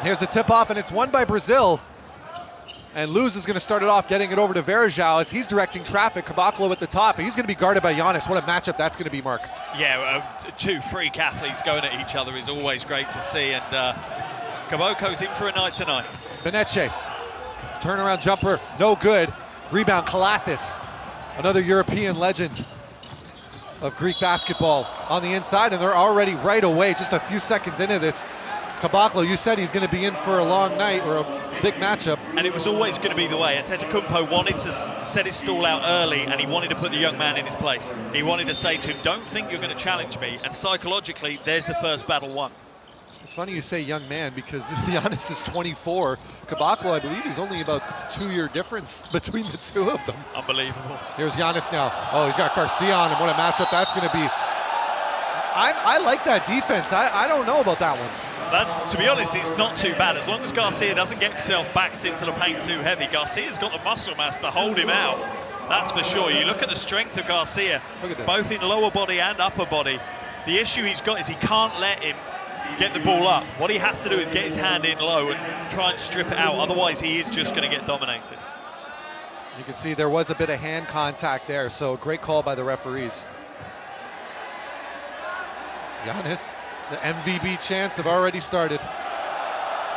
Here's the tip-off, and it's won by Brazil. And Luz is going to start it off, getting it over to Varejao as he's directing traffic. Caboclo at the top, and he's going to be guarded by Giannis. What a matchup that's going to be, Mark. Yeah, two freak athletes going at each other is always great to see, and Caboclo's in for a night tonight. Beneche, turnaround jumper, no good. Rebound, Kalathis, another European legend of Greek basketball on the inside, and they're already right away, just a few seconds into this. Caboclo, you said he's going to be in for a long night or a big matchup. And it was always going to be the way. Antetokounmpo wanted to set his stall out early, and he wanted to put the young man in his place. He wanted to say to him, don't think you're going to challenge me, and psychologically, there's the first battle won. It's funny you say young man because Giannis is 24. Caboclo, I believe, is only about 2-year difference between the two of them. Unbelievable. Here's Giannis now. Oh, he's got Garcia on him. What a matchup that's going to be. I like that defense. I don't know about that one. That's, to be honest, it's not too bad. As long as Garcia doesn't get himself backed into the paint too heavy, Garcia's got the muscle mass to hold him out. That's for sure. You look at the strength of Garcia, both in lower body and upper body. The issue he's got is he can't let him get the ball up. What he has to do is get his hand in low and try and strip it out. Otherwise, he is just going to get dominated. You can see there was a bit of hand contact there, so great call by the referees. Giannis, the MVB chants have already started.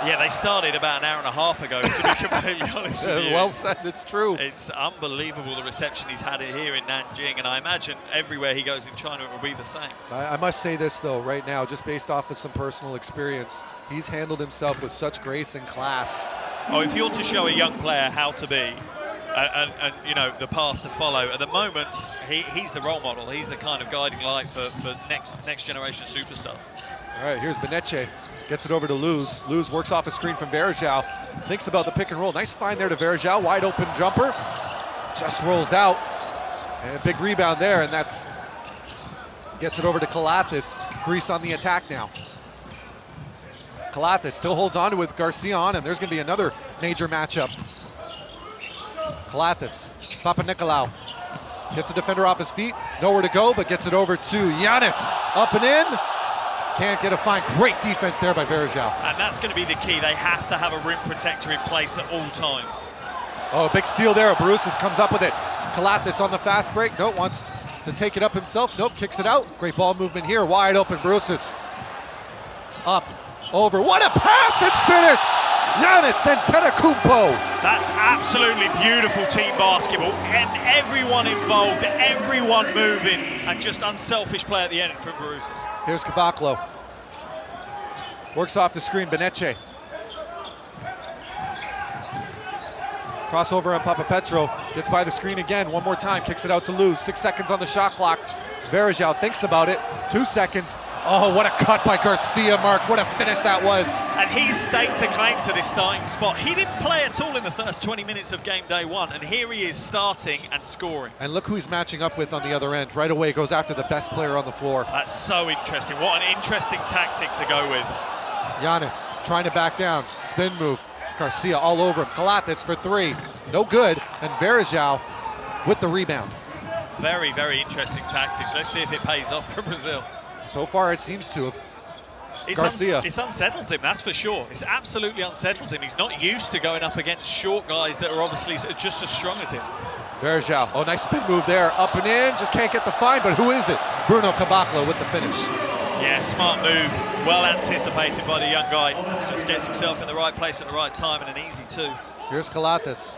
Yeah, they started about an hour and a half ago, to be completely honest with you. Well said, it's true. It's unbelievable the reception he's had it here in Nanjing, and I imagine everywhere he goes in China it will be the same. I must say this though, right now, just based off of some personal experience, he's handled himself with such grace and class. Oh, if you're to show a young player how to be, and you know, the path to follow, at the moment, he's the role model. He's the kind of guiding light for next generation superstars. All right, here's Beneche. Gets it over to Luz. Luz works off a screen from Varejao. Thinks about the pick and roll. Nice find there to Varejao. Wide open jumper. Just rolls out. And a big rebound there, and that's gets it over to Kalathis. Greece on the attack now. Kalathis still holds on to it with Garcia on him. There's going to be another major matchup. Kalathis, Papanikolaou. Gets the defender off his feet. Nowhere to go, but gets it over to Giannis. Up and in. Can't get a fine. Great defense there by Varejao. And that's going to be the key. They have to have a rim protector in place at all times. Oh, big steal there. Bruces comes up with it. Kalathis on the fast break. Nope, wants to take it up himself. Nope, kicks it out. Great ball movement here. Wide open, Bruces. Up, over. What a pass and finish! Giannis Antetokounmpo. That's absolutely beautiful team basketball, and everyone involved, everyone moving, and just unselfish play at the end from Bruces. Here's Caboclo. Works off the screen, Beneche. Crossover on Papapetro. Gets by the screen again, one more time. Kicks it out to Luz. 6 seconds on the shot clock. Varejao thinks about it. 2 seconds. Oh, what a cut by Garcia, Mark. What a finish that was. And he's staked a claim to this starting spot. He didn't play at all in the first 20 minutes of game day one, and here he is starting and scoring. And look who he's matching up with on the other end. Right away goes after the best player on the floor. That's so interesting. What an interesting tactic to go with. Giannis trying to back down. Spin move. Garcia all over him. Kalathis for 3. No good. And Varejao with the rebound. Very, very interesting tactics. Let's see if it pays off for Brazil. So far, it seems to have. It's unsettled him, that's for sure. It's absolutely unsettled him. He's not used to going up against short guys that are obviously just as strong as him. Varejao, oh, nice spin move there. Up and in, just can't get the find, but who is it? Bruno Caboclo with the finish. Yeah, smart move. Well anticipated by the young guy. Just gets himself in the right place at the right time, and an easy 2. Here's Kalathis,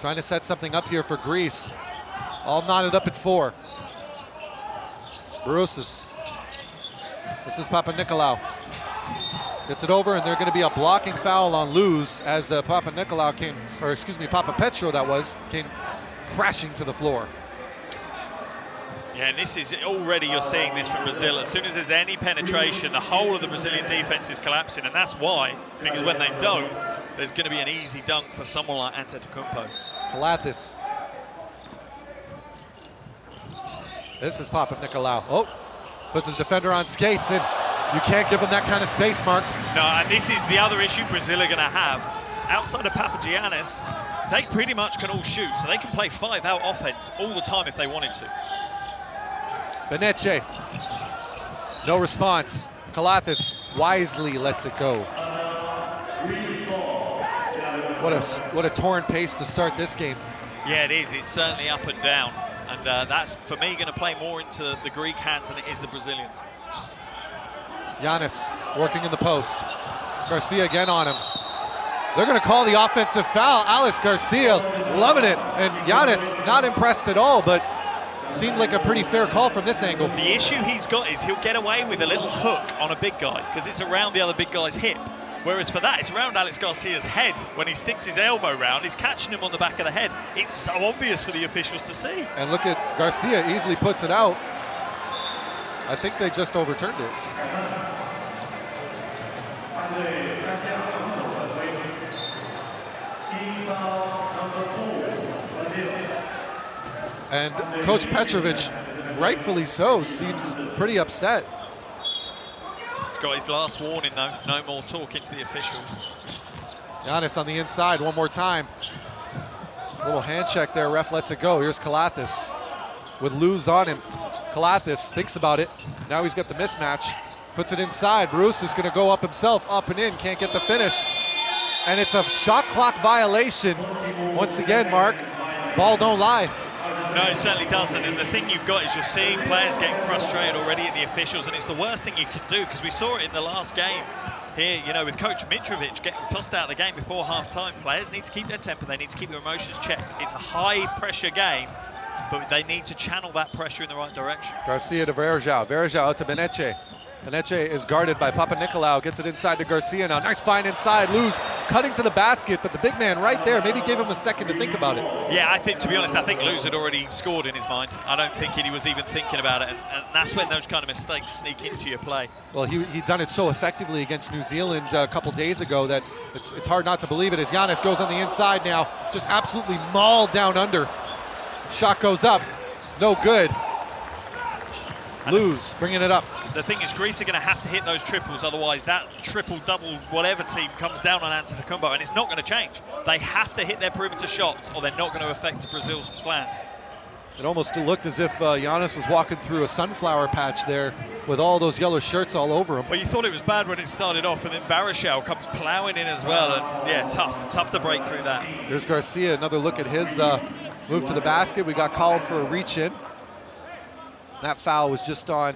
trying to set something up here for Greece. All knotted up at 4. Bruces. This is Papanikolaou. Gets it over, and there's going to be a blocking foul on Luz as Papapetro came crashing to the floor. Yeah, and this is already, you're seeing this from Brazil. As soon as there's any penetration, the whole of the Brazilian defense is collapsing, and that's why, because when they don't, there's going to be an easy dunk for someone like Antetokounmpo. Kalathis. This is Papanikolaou. Oh, puts his defender on skates, and you can't give him that kind of space, Mark. No, and this is the other issue Brazil are going to have. Outside of Papagiannis, they pretty much can all shoot, so they can play 5-out offense all the time if they wanted to. Beneche, no response. Kalathis wisely lets it go. What a torn pace to start this game. Yeah, it is. It's certainly up and down. And that's, for me, going to play more into the Greek hands than it is the Brazilians. Giannis working in the post. Garcia again on him. They're going to call the offensive foul. Alex Garcia loving it. And Giannis not impressed at all, but seemed like a pretty fair call from this angle. The issue he's got is he'll get away with a little hook on a big guy because it's around the other big guy's hip. Whereas for that, it's around Alex Garcia's head. When he sticks his elbow round, he's catching him on the back of the head. It's so obvious for the officials to see. And look at Garcia, easily puts it out. I think they just overturned it. And Coach Petrovic, rightfully so, seems pretty upset. He's got his last warning though, no more talking to the officials. Giannis on the inside one more time. Little hand check there, ref lets it go. Here's Kalathis with Luz on him. Kalathis thinks about it. Now he's got the mismatch, puts it inside. Bruce is gonna go up himself, up and in, can't get the finish. And it's a shot clock violation. Once again, Mark, ball don't lie. No, it certainly doesn't. And the thing you've got is you're seeing players getting frustrated already at the officials, and it's the worst thing you can do because we saw it in the last game here, you know, with Coach Mitrovic getting tossed out of the game before half-time. Players need to keep their temper, they need to keep their emotions checked. It's a high-pressure game, but they need to channel that pressure in the right direction. Garcia to Verjao, Verjao out to Benece. Benece is guarded by Papanikolaou, gets it inside to Garcia now. Nice find inside, Luz cutting to the basket, but the big man right there maybe gave him a second to think about it. Yeah, I think, to be honest, I think Luz had already scored in his mind. I don't think he was even thinking about it, and that's when those kind of mistakes sneak into your play. Well, he'd done it so effectively against New Zealand a couple days ago that it's hard not to believe it as Giannis goes on the inside now, just absolutely mauled down under. Shot goes up, no good. Luz bringing it up. The thing is, Greece are going to have to hit those triples, otherwise that triple-double whatever team comes down on Antetokounmpo, and it's not going to change. They have to hit their perimeter shots, or they're not going to affect Brazil's plans. It almost looked as if Giannis was walking through a sunflower patch there with all those yellow shirts all over him. Well, you thought it was bad when it started off, and then Varejao comes plowing in as well, and yeah, tough to break through that. There's Garcia, another look at his move to the basket. We got called for a reach-in. That foul was just on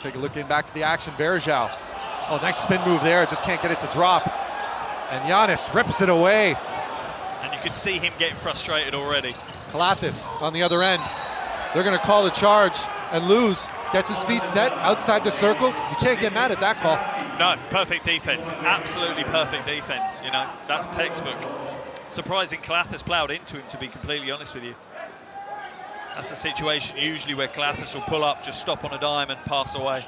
take a look in back to the action. Verjao. Oh, nice spin move there. Just can't get it to drop. And Giannis rips it away. And you can see him getting frustrated already. Kalathis on the other end. They're going to call the charge, and Luz gets his feet set outside the circle. You can't get mad at that call. No, perfect defense, absolutely perfect defense. You know, that's textbook. Surprising Kalathis plowed into him, to be completely honest with you. That's a situation usually where Kalathis will pull up, just stop on a dime and pass away.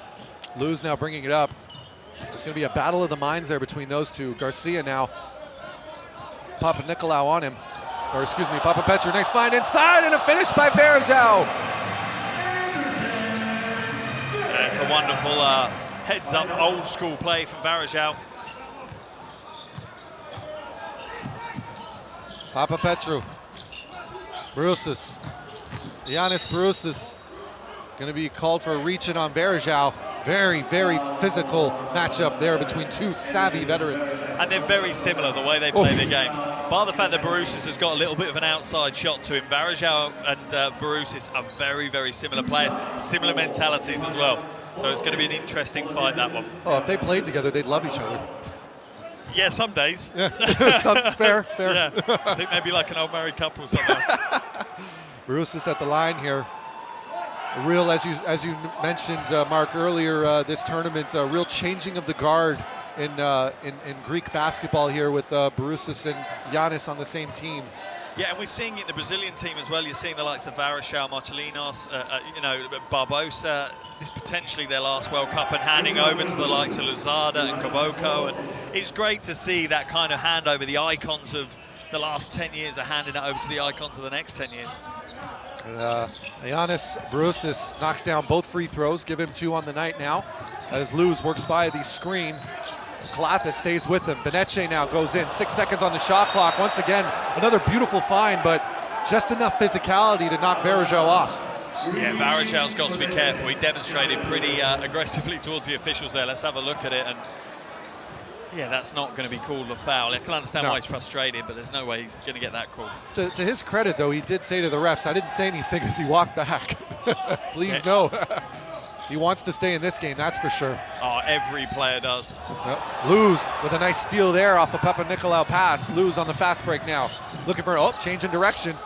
Luz now bringing it up. There's going to be a battle of the minds there between those two. Garcia now, Papanikolaou on him. Or excuse me, Papa Petru. Nice find inside and a finish by Verjao. It's a wonderful heads-up, old-school play from Varejao. Papa Petru. Brusis. Giannis Brusis. Going to be called for a reach-in on Verjao. Very, very physical matchup there between two savvy veterans. And they're very similar, the way they play their game. Bar the fact that Brusis has got a little bit of an outside shot to him, Varejao and Brusis are very, very similar players, similar mentalities as well. So it's going to be an interesting fight, that one. Oh, if they played together, they'd love each other. Yeah, some days. Yeah, fair. Yeah, I think maybe like an old married couple or something. Brusis at the line here. A real, as you mentioned, Mark, earlier this tournament, a real changing of the guard in Greek basketball here with Brusis and Giannis on the same team. Yeah, and we're seeing it in the Brazilian team as well. You're seeing the likes of Varejao, Martelinos, you know, Barbosa. This is potentially their last World Cup, and handing over to the likes of Luzada and Caboclo. And it's great to see that kind of handover. The icons of the last 10 years are handing it over to the icons of the next 10 years. Giannis Brusis knocks down both free throws, give him 2 on the night now, as Luz works by the screen. Kalathis stays with him. Benece now goes in, 6 seconds on the shot clock. Once again, another beautiful find, but just enough physicality to knock Verjao off. Yeah, Varejão's got to be careful. He demonstrated pretty aggressively towards the officials there. Let's have a look at it. And yeah, that's not going to be called a foul. I can understand why he's frustrated, but there's no way he's going to get that call. To his credit, though, he did say to the refs, I didn't say anything as he walked back. Please, no. He wants to stay in this game, that's for sure. Oh, every player does. Yep. Luz with a nice steal there off the Papanicolaou pass. Luz on the fast break now. Looking for, change in direction.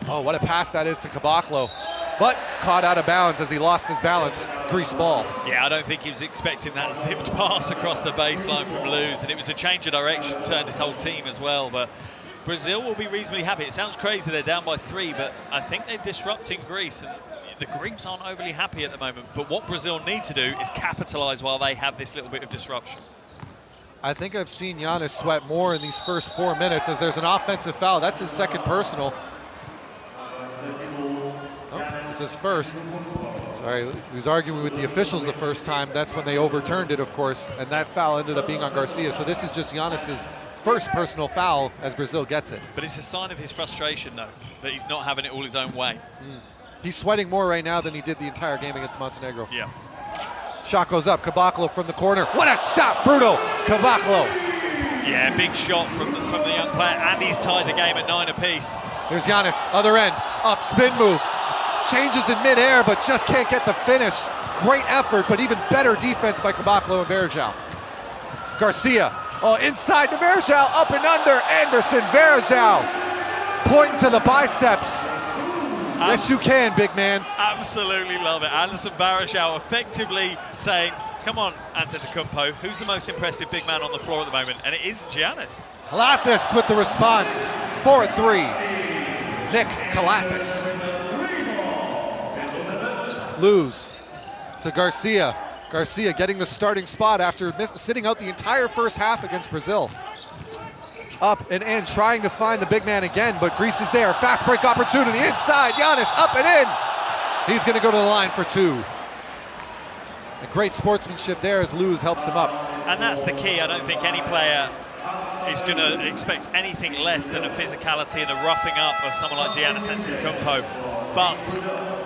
Oh, what a pass that is to Caboclo. But caught out of bounds as he lost his balance. Grease ball. Yeah, I don't think he was expecting that zipped pass across the baseline from Luz, and it was a change of direction, turned his whole team as well. But Brazil will be reasonably happy. It sounds crazy they're down by 3, but I think they're disrupting Greece, and the Greeks aren't overly happy at the moment. But what Brazil need to do is capitalize while they have this little bit of disruption. I think I've seen Giannis sweat more in these first 4 minutes as there's an offensive foul. That's his second personal. It's his first. Sorry, he was arguing with the officials the first time. That's when they overturned it, of course, and that foul ended up being on Garcia. So this is just Giannis's first personal foul as Brazil gets it. But it's a sign of his frustration, though, that he's not having it all his own way. He's sweating more right now than he did the entire game against Montenegro. Yeah. Shot goes up, Caboclo from the corner. What a shot, Bruno Caboclo. Yeah, big shot from the young player, and he's tied the game at 9 apiece. There's Giannis, other end, up, spin move. Changes in midair, but just can't get the finish. Great effort, but even better defense by Caboclo and Verjao. Garcia, inside to Verjao, up and under, Anderson, Verjao. Pointing to the biceps. Yes, you can, big man. Absolutely love it. Anderson Varejão effectively saying, come on, Antetokounmpo, who's the most impressive big man on the floor at the moment? And it is Giannis. Kalathis with the response. 4-3. Nick Kalathis. Luz to Garcia. Garcia getting the starting spot after sitting out the entire first half against Brazil. Up and in, trying to find the big man again, but Greece is there. Fast break opportunity inside. Giannis up and in. He's going to go to the line for 2. A great sportsmanship there as Luz helps him up. And that's the key. I don't think any player is going to expect anything less than a physicality and a roughing up of someone like Giannis Antetokounmpo. But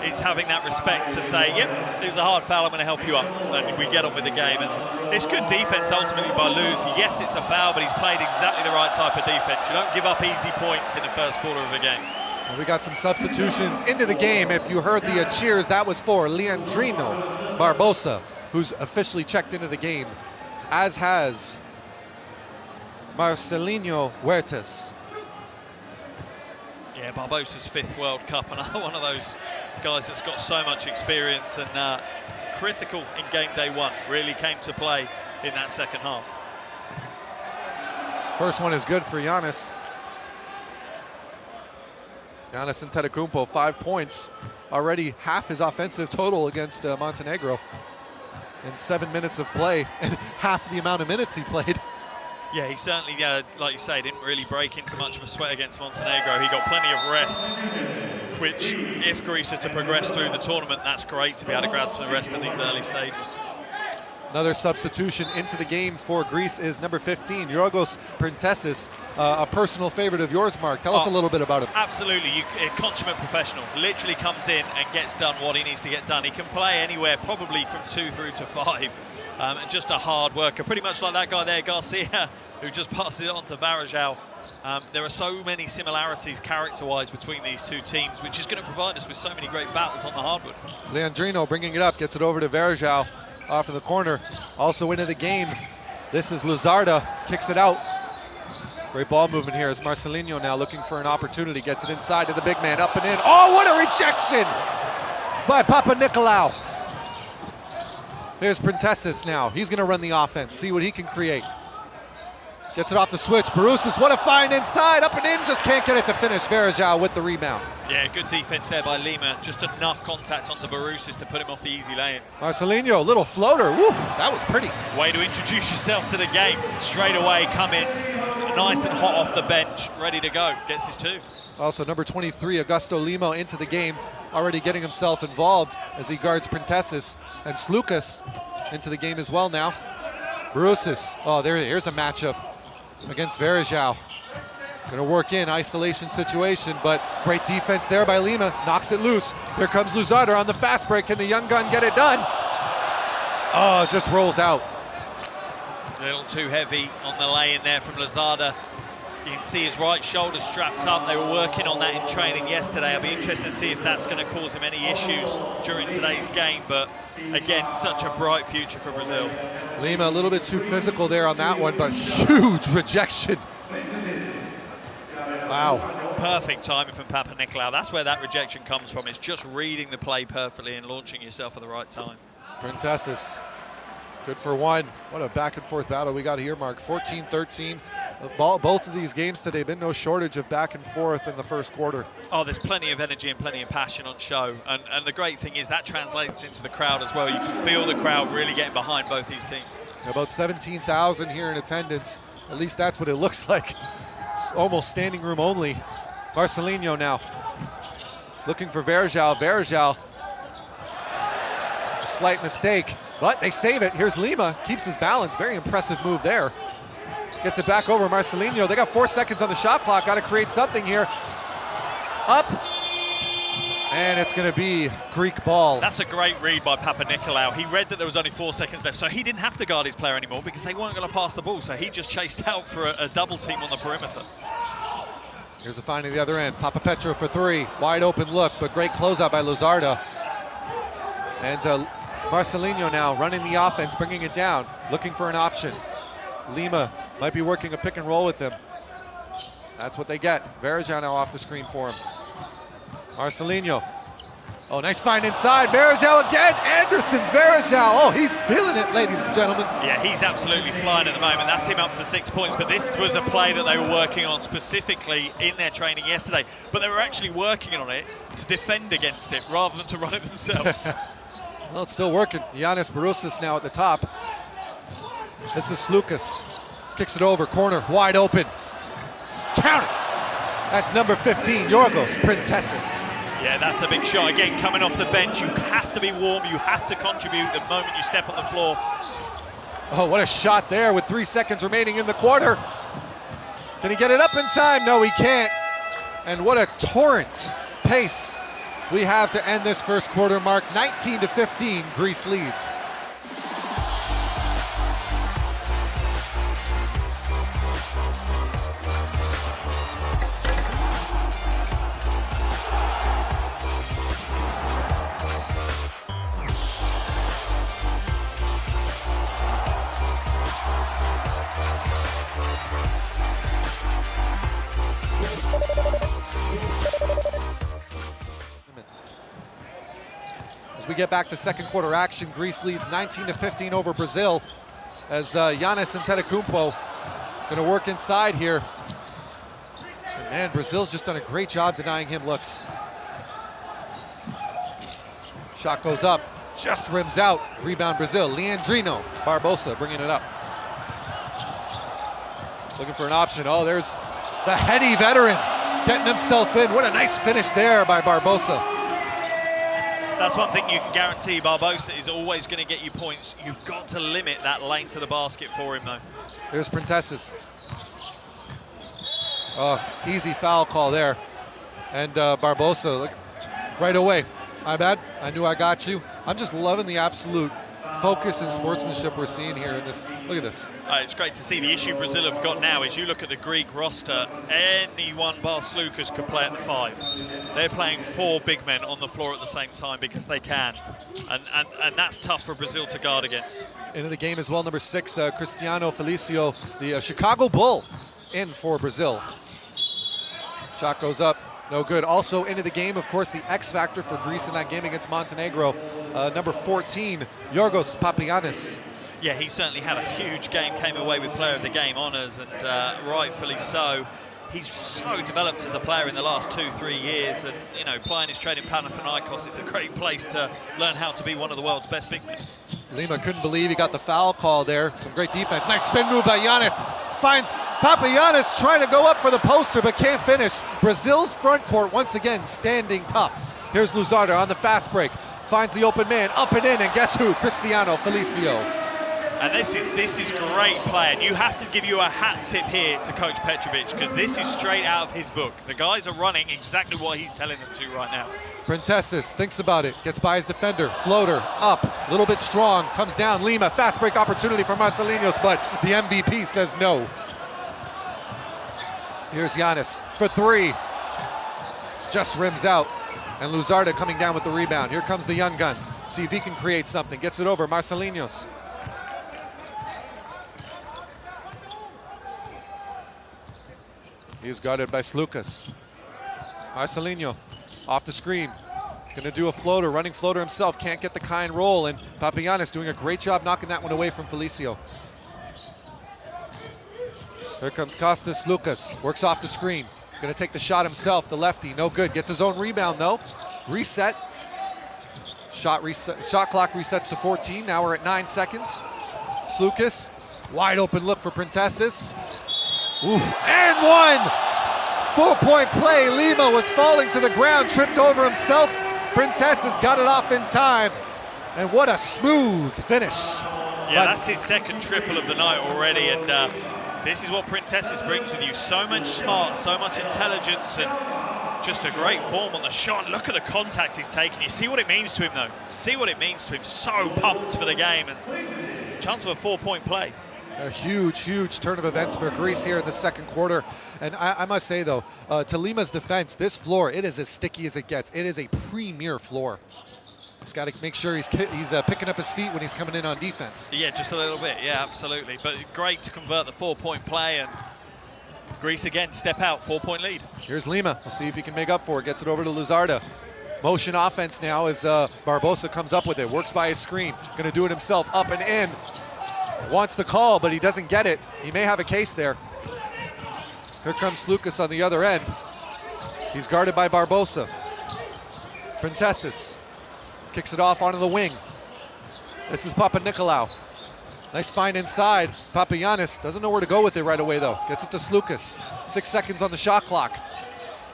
it's having that respect to say, yep, it was a hard foul, I'm going to help you up. And we get on with the game. And it's good defense ultimately by Luz. Yes, it's a foul, but he's played exactly the right type of defense. You don't give up easy points in the first quarter of a game. Well, we got some substitutions into the game. If you heard the cheers, that was for Leandrino Barbosa, who's officially checked into the game, as has Marcelinho Huertas. Yeah, Barbosa's 5th World Cup, another one of those guys that's got so much experience and critical in game day 1. Really came to play in that second half. First one is good for Giannis. Giannis Antetokounmpo, 5 points. Already half his offensive total against Montenegro in 7 minutes of play, and half the amount of minutes he played. Yeah, he certainly, like you say, didn't really break into much of a sweat against Montenegro. He got plenty of rest, which, if Greece are to progress through the tournament, that's great to be able to grab from the rest of these early stages. Another substitution into the game for Greece is number 15, Yorgos Printessis, a personal favorite of yours, Mark. Tell us a little bit about him. Absolutely, a consummate professional. Literally comes in and gets done what he needs to get done. He can play anywhere, probably from 2 through to 5. And just a hard worker, pretty much like that guy there, Garcia, who just passes it on to Varejão. There are so many similarities character-wise between these two teams, which is going to provide us with so many great battles on the hardwood. Leandrino bringing it up, gets it over to Varejão off in the corner. Also into the game, this is Luzarda, kicks it out. Great ball movement here as Marcelinho now looking for an opportunity, gets it inside to the big man, up and in. Oh, what a rejection by Papanicolaou. Here's Printessis now. He's going to run the offense, see what he can create. Gets it off the switch. Barousas, what a find inside, up and in, just can't get it to finish. Varejão with the rebound. Yeah, good defense there by Lima. Just enough contact onto Barousas to put him off the easy lane. Marcelinho, little floater. Woof, that was pretty. Way to introduce yourself to the game. Straight away, come in, nice and hot off the bench, ready to go. Gets his 2. Also, number 23, Augusto Lima into the game, already getting himself involved as he guards Printessis. And Slukas into the game as well now. Barousas, here's a matchup against Varejão. Gonna work in isolation situation, but great defense there by Lima. Knocks it loose. Here comes Luzardo on the fast break. Can the young gun get it done? Oh, it just rolls out. A little too heavy on the lay in there from Luzardo. You can see his right shoulder strapped up. They were working on that in training yesterday. I'll be interested to see if that's going to cause him any issues during today's game. But again, such a bright future for Brazil. Lima a little bit too physical there on that one, but huge rejection. Wow. Perfect timing from Papanicolaou. That's where that rejection comes from. It's just reading the play perfectly and launching yourself at the right time. Printesses, good for one. What a back and forth battle we got here, Mark. 14-13. Both of these games today, been no shortage of back and forth in the first quarter. Oh, there's plenty of energy and plenty of passion on show. And the great thing is that translates into the crowd as well. You can feel the crowd really getting behind both these teams. About 17,000 here in attendance. At least that's what it looks like. It's almost standing room only. Marcelinho now looking for Verjao. Verjao, a slight mistake, but they save it. Here's Lima, keeps his balance. Very impressive move there. Gets it back over Marcelinho. They got 4 seconds on the shot clock. Got to create something here. Up, and it's going to be Greek ball. That's a great read by Papanicolaou. He read that there was only 4 seconds left, so he didn't have to guard his player anymore because they weren't going to pass the ball. So he just chased out for a double team on the perimeter. Here's a find at the other end. Papapetro for three. Wide open look, but great closeout by Luzardo. And Marcelinho now running the offense, bringing it down, looking for an option. Lima might be working a pick and roll with him. That's what they get. Verjao now off the screen for him. Marcelinho. Oh, nice find inside. Verjao again. Anderson Verjao. Oh, he's feeling it, ladies and gentlemen. Yeah, he's absolutely flying at the moment. That's him up to 6 points. But this was a play that they were working on specifically in their training yesterday. But they were actually working on it to defend against it rather than to run it themselves. Well, it's still working. Giannis Barousas now at the top. This is Slukas. Kicks it over, corner, wide open. Count it. That's number 15, Yorgos Printesses. Yeah, that's a big shot. Again, coming off the bench, you have to be warm, you have to contribute the moment you step on the floor. Oh, what a shot there with 3 seconds remaining in the quarter. Can he get it up in time? No, he can't. And what a torrent pace we have to end this first quarter, Mark. 19-15, Greece leads. As we get back to second quarter action, Greece leads 19-15 over Brazil as Giannis Antetokounmpo going to work inside here. And man, Brazil's just done a great job denying him looks. Shot goes up, just rims out. Rebound Brazil. Leandrino Barbosa bringing it up. Looking for an option. Oh, there's the heady veteran getting himself in. What a nice finish there by Barbosa. That's one thing you can guarantee. Barbosa is always going to get you points. You've got to limit that lane to the basket for him, though. Here's Printesses. Oh, easy foul call there. And Barbosa, look, right away. My bad, I knew I got you. I'm just loving the absolute focus and sportsmanship we're seeing here in this. Look at this. It's great to see. The issue Brazil have got now is you look at the Greek roster, anyone bar Slukas could play at the 5. They're playing 4 big men on the floor at the same time because they can. And that's tough for Brazil to guard against. Into the game as well, number 6, Cristiano Felicio, the Chicago Bull, in for Brazil. Shot goes up. No good. Also into the game, of course, the X factor for Greece in that game against Montenegro, number 14, Yorgos Papagiannis. Yeah, he certainly had a huge game, came away with player of the game honors, and rightfully so. He's so developed as a player in the last 2-3 years, and you know, playing his trade in Panathinaikos is a great place to learn how to be one of the world's best big men. Lima couldn't believe he got the foul call there. Some great defense. Nice spin move by Giannis. Finds Papagiannis trying to go up for the poster but can't finish. Brazil's front court once again standing tough. Here's Luzardo on the fast break. Finds the open man, up and in, and guess who? Cristiano Felicio. And this is great play, and you have to give you a hat tip here to Coach Petrovic, because this is straight out of his book. The guys are running exactly what he's telling them to right now. Prentessis thinks about it, gets by his defender, floater, up, a little bit strong, comes down, Lima, fast break opportunity for Marcelinhos, but the MVP says no. Here's Giannis for three, just rims out, and Luzarda coming down with the rebound. Here comes the young gun, see if he can create something, gets it over, Marcelinhos. He's guarded by Slukas. Marcelinho off the screen. Gonna do a floater, running floater himself. Can't get the kind roll, and Papagiannis doing a great job knocking that one away from Felicio. Here comes Kostas Slukas. Works off the screen. Gonna take the shot himself, the lefty. No good. Gets his own rebound though. Reset. Shot clock resets to 14. Now we're at 9 seconds. Slukas. Wide open look for Prentessis. Oof, and one! 4-point play. Lima was falling to the ground, tripped over himself. Prentessis got it off in time. And what a smooth finish. Yeah, that's his second triple of the night already. And this is what Prentessis brings with you. So much smart, so much intelligence, and just a great form on the shot. Look at the contact he's taking. You see what it means to him, though. See what it means to him. So pumped for the game, and chance of a 4-point play. A huge, huge turn of events for Greece here in the second quarter. And I must say, though, to Lima's defense, this floor, it is as sticky as it gets. It is a premier floor. He's got to make sure he's picking up his feet when he's coming in on defense. Yeah, just a little bit. Yeah, absolutely. But great to convert the 4-point play, and Greece again step out, 4-point lead. Here's Lima. We'll see if he can make up for it. Gets it over to Luzarda. Motion offense now as Barbosa comes up with it. Works by his screen. Going to do it himself, up and in. Wants the call, but he doesn't get it. He may have a case there. Here comes Slukas on the other end. He's guarded by Barbosa. Prentessis kicks it off onto the wing. This is Papanicolaou. Nice find inside. Papagiannis doesn't know where to go with it right away, though. Gets it to Slukas. 6 seconds on the shot clock.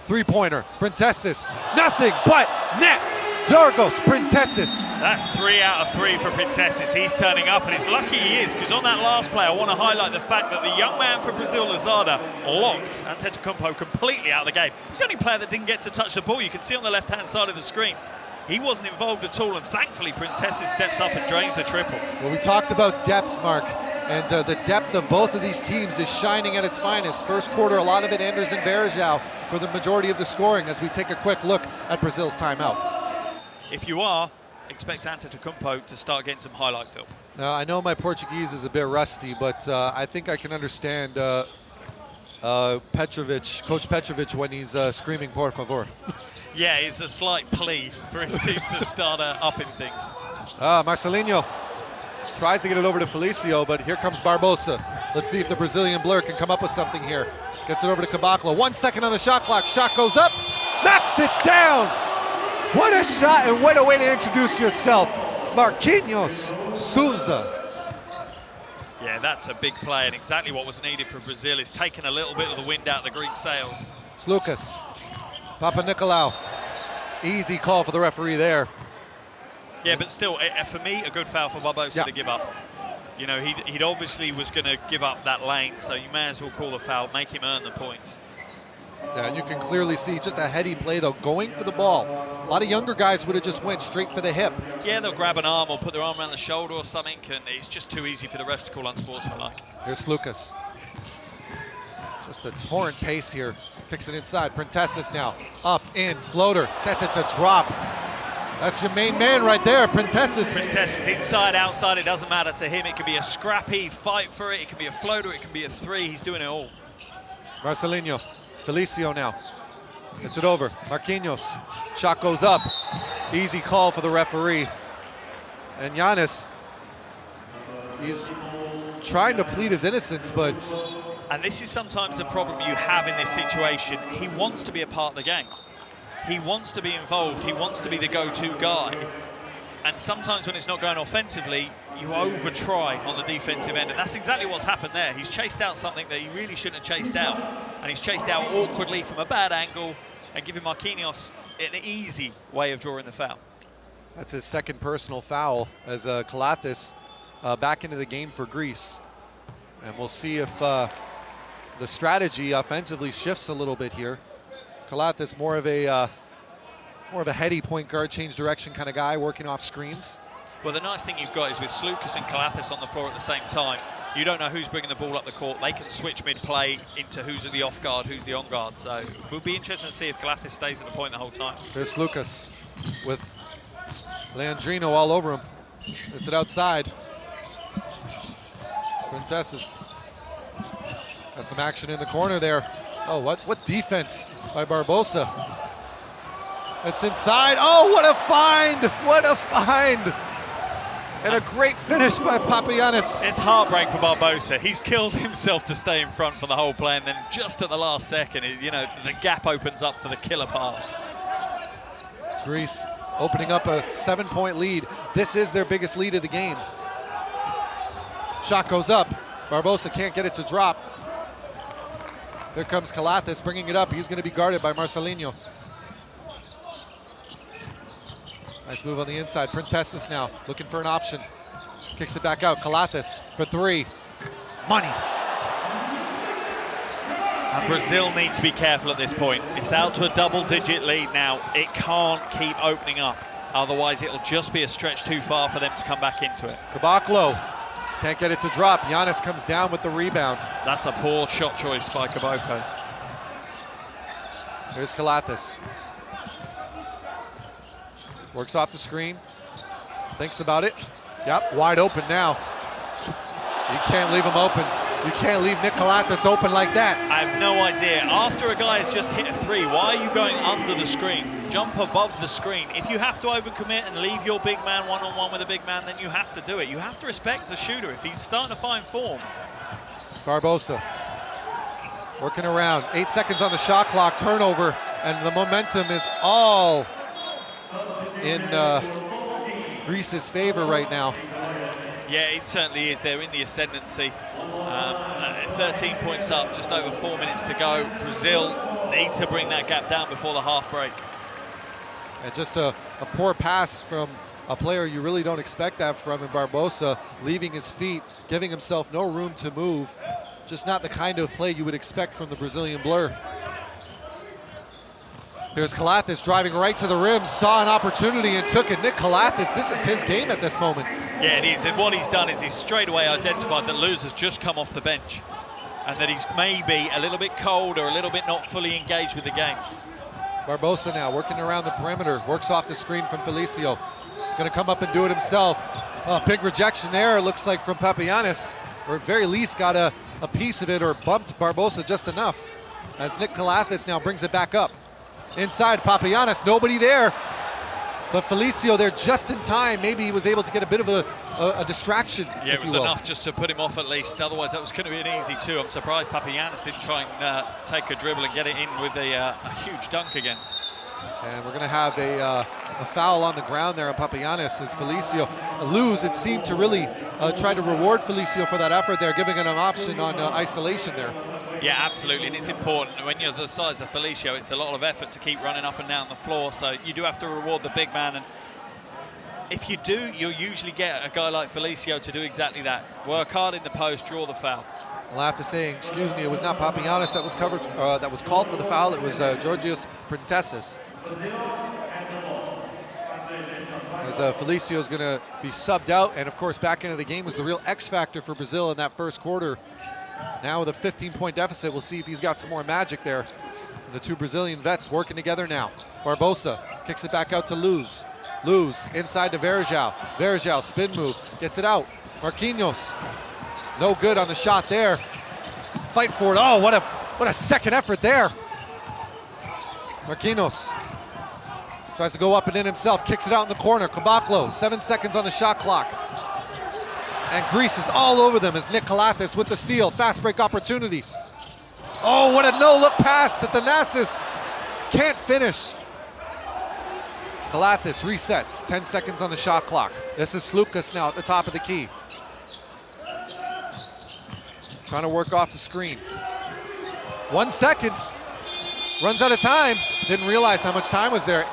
Three-pointer. Prentessis. Nothing but net. Yorgos Prentessis. That's 3 out of 3 for Prentessis. He's turning up, and it's lucky he is, because on that last play, I want to highlight the fact that the young man from Brazil, Luzarda, locked Antetokounmpo completely out of the game. He's the only player that didn't get to touch the ball. You can see on the left-hand side of the screen. He wasn't involved at all, and thankfully Prentessis steps up and drains the triple. Well, we talked about depth, Mark, and the depth of both of these teams is shining at its finest. First quarter, a lot of it Anderson Varejao for the majority of the scoring, as we take a quick look at Brazil's timeout. If you are, expect Antetokounmpo to start getting some highlight film. Now, I know my Portuguese is a bit rusty, but I think I can understand Petrovic, Coach Petrovic, when he's screaming, por favor. Yeah, it's a slight plea for his team to start upping things. Marcelinho tries to get it over to Felicio, but here comes Barbosa. Let's see if the Brazilian blur can come up with something here. Gets it over to Caboclo. 1 second on the shot clock. Shot goes up, knocks it down. What a shot, and what a way to introduce yourself. Marquinhos Souza. Yeah, that's a big play, and exactly what was needed for Brazil is taking a little bit of the wind out of the Greek sails. Slukas. Papanicolaou. Easy call for the referee there. Yeah, but still, for me, a good foul for Barbosa to give up. You know, he obviously was going to give up that lane, so you may as well call the foul, make him earn the points. Yeah, and you can clearly see just a heady play, though, going for the ball. A lot of younger guys would have just went straight for the hip. Yeah, they'll grab an arm or put their arm around the shoulder or something, and it's just too easy for the refs to call unsportsmanlike. Here's Slukas. Just a torrent pace here. Kicks it inside. Prentessis now. Up, in, floater. That's it to drop. That's your main man right there, Prentessis. Prentessis, inside, outside, it doesn't matter to him. It can be a scrappy fight for it. It can be a floater. It can be a three. He's doing it all. Marcelinho. Felicio now. Gets it over. Marquinhos. Shot goes up. Easy call for the referee. And Giannis, he's trying to plead his innocence, but... And this is sometimes the problem you have in this situation. He wants to be a part of the game. He wants to be involved. He wants to be the go-to guy. And sometimes when it's not going offensively, you over-try on the defensive end. And that's exactly what's happened there. He's chased out something that he really shouldn't have chased out. And he's chased out awkwardly from a bad angle and giving Marquinhos an easy way of drawing the foul. That's his second personal foul as Kalathis back into the game for Greece. And we'll see if the strategy offensively shifts a little bit here. Kalathis more of a heady point guard, change direction kind of guy, working off screens. Well, the nice thing you've got is with Slukas and Kalathis on the floor at the same time, you don't know who's bringing the ball up the court. They can switch mid-play into who's the off guard, who's the on guard. So it will be interesting to see if Kalathis stays at the point the whole time. There's Slukas with Leandrino all over him. It's it outside. Quintess's got some action in the corner there. Oh, what defense by Barbosa. It's inside. Oh, what a find! What a find! And a great finish by Papagiannis. It's heartbreak for Barbosa. He's killed himself to stay in front for the whole play, and then just at the last second, the gap opens up for the killer pass. Greece opening up a 7-point lead. This is their biggest lead of the game. Shot goes up. Barbosa can't get it to drop. Here comes Kalathis bringing it up. He's going to be guarded by Marcelinho. Nice move on the inside. Printesses now looking for an option. Kicks it back out. Kalathis for three. Money. And Brazil need to be careful at this point. It's out to a double-digit lead now. It can't keep opening up. Otherwise, it'll just be a stretch too far for them to come back into it. Caboclo can't get it to drop. Giannis comes down with the rebound. That's a poor shot choice by Caboclo. Here's Kalathis. Works off the screen. Thinks about it. Yep, wide open now. You can't leave him open. You can't leave Nick Kalathis open like that. I have no idea. After a guy has just hit a three, why are you going under the screen? Jump above the screen. If you have to overcommit and leave your big man one-on-one with a big man, then you have to do it. You have to respect the shooter if he's starting to find form. Barbosa working around. 8 seconds on the shot clock. Turnover, and the momentum is all in Greece's favor right now. Yeah, it certainly is. They're in the ascendancy. 13 points up, just over 4 minutes to go. Brazil need to bring that gap down before the half break. And just a poor pass from a player you really don't expect that from in Barbosa, leaving his feet, giving himself no room to move. Just not the kind of play you would expect from the Brazilian Blur. Here's Kalathis driving right to the rim, saw an opportunity and took it. Nick Kalathis, this is his game at this moment. Yeah, it is, and what he's done is he's straight away identified that Luz has just come off the bench and that he's maybe a little bit cold or a little bit not fully engaged with the game. Barbosa now working around the perimeter, works off the screen from Felicio. Gonna come up and do it himself. Oh, big rejection there, looks like from Papagiannis, or at very least got a piece of it or bumped Barbosa just enough. As Nick Kalathis now brings it back up. Inside, Papagiannis, nobody there. But Felicio there just in time. Maybe he was able to get a bit of a distraction. Yeah, it was enough just to put him off at least. Otherwise, that was going to be an easy two. I'm surprised Papagiannis didn't try and take a dribble and get it in with a huge dunk again. And we're going to have a foul on the ground there on Papagiannis as Felicio Luz. It seemed to really try to reward Felicio for that effort there, giving him an option on isolation there. Yeah, absolutely, and it's important. When you're the size of Felicio, it's a lot of effort to keep running up and down the floor, so you do have to reward the big man, and if you do, you'll usually get a guy like Felicio to do exactly that. Work hard in the post, draw the foul. Well, I have to say, excuse me, it was not Papagiannis that was that was called for the foul. It was Georgios Printesses. As Felicio is going to be subbed out, and of course back into the game was the real X factor for Brazil in that first quarter. Now with a 15-point deficit, we'll see if he's got some more magic there. The two Brazilian vets working together now. Barbosa kicks it back out to Luz. Luz inside to Verjao. Verjao spin move, gets it out. Marquinhos, no good on the shot there. Fight for it. Oh, what a second effort there. Marquinhos tries to go up and in himself, kicks it out in the corner. Caboclo, 7 seconds on the shot clock. And Greece is all over them as Nick Kalathis with the steal. Fast break opportunity. Oh, what a no-look pass to Thanasis. Can't finish. Kalathis resets, 10 seconds on the shot clock. This is Slukas now at the top of the key. Trying to work off the screen. 1 second. Runs out of time. Didn't realize how much time was there.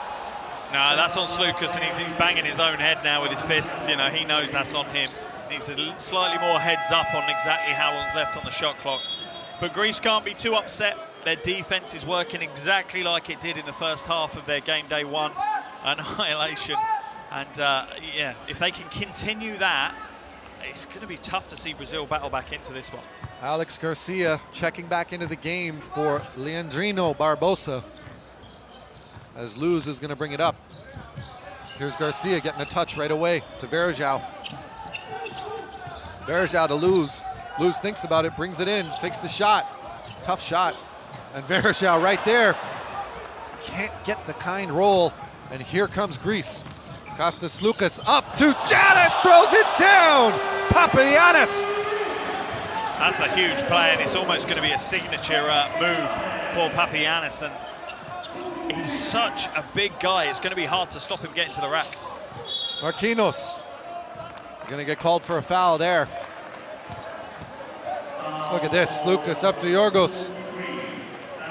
No, that's on Slukas, and he's banging his own head now with his fists. You know, he knows that's on him. Needs slightly more heads up on exactly how long's left on the shot clock. But Greece can't be too upset. Their defense is working exactly like it did in the first half of their game day one. Annihilation. And yeah, if they can continue that, it's going to be tough to see Brazil battle back into this one. Alex Garcia checking back into the game for Leandrino Barbosa, as Luz is going to bring it up. Here's Garcia getting a touch right away to Varejao. Varejao to Luz. Luz thinks about it, brings it in, takes the shot. Tough shot. And Varejao right there. Can't get the kind roll. And here comes Greece. Kostas Lukas up to Giannis, throws it down! Papagiannis! That's a huge play, and it's almost going to be a signature move for Papagiannis. And he's such a big guy, it's going to be hard to stop him getting to the rack. Marquinhos going to get called for a foul there. Look at this, Lukas up to Yorgos.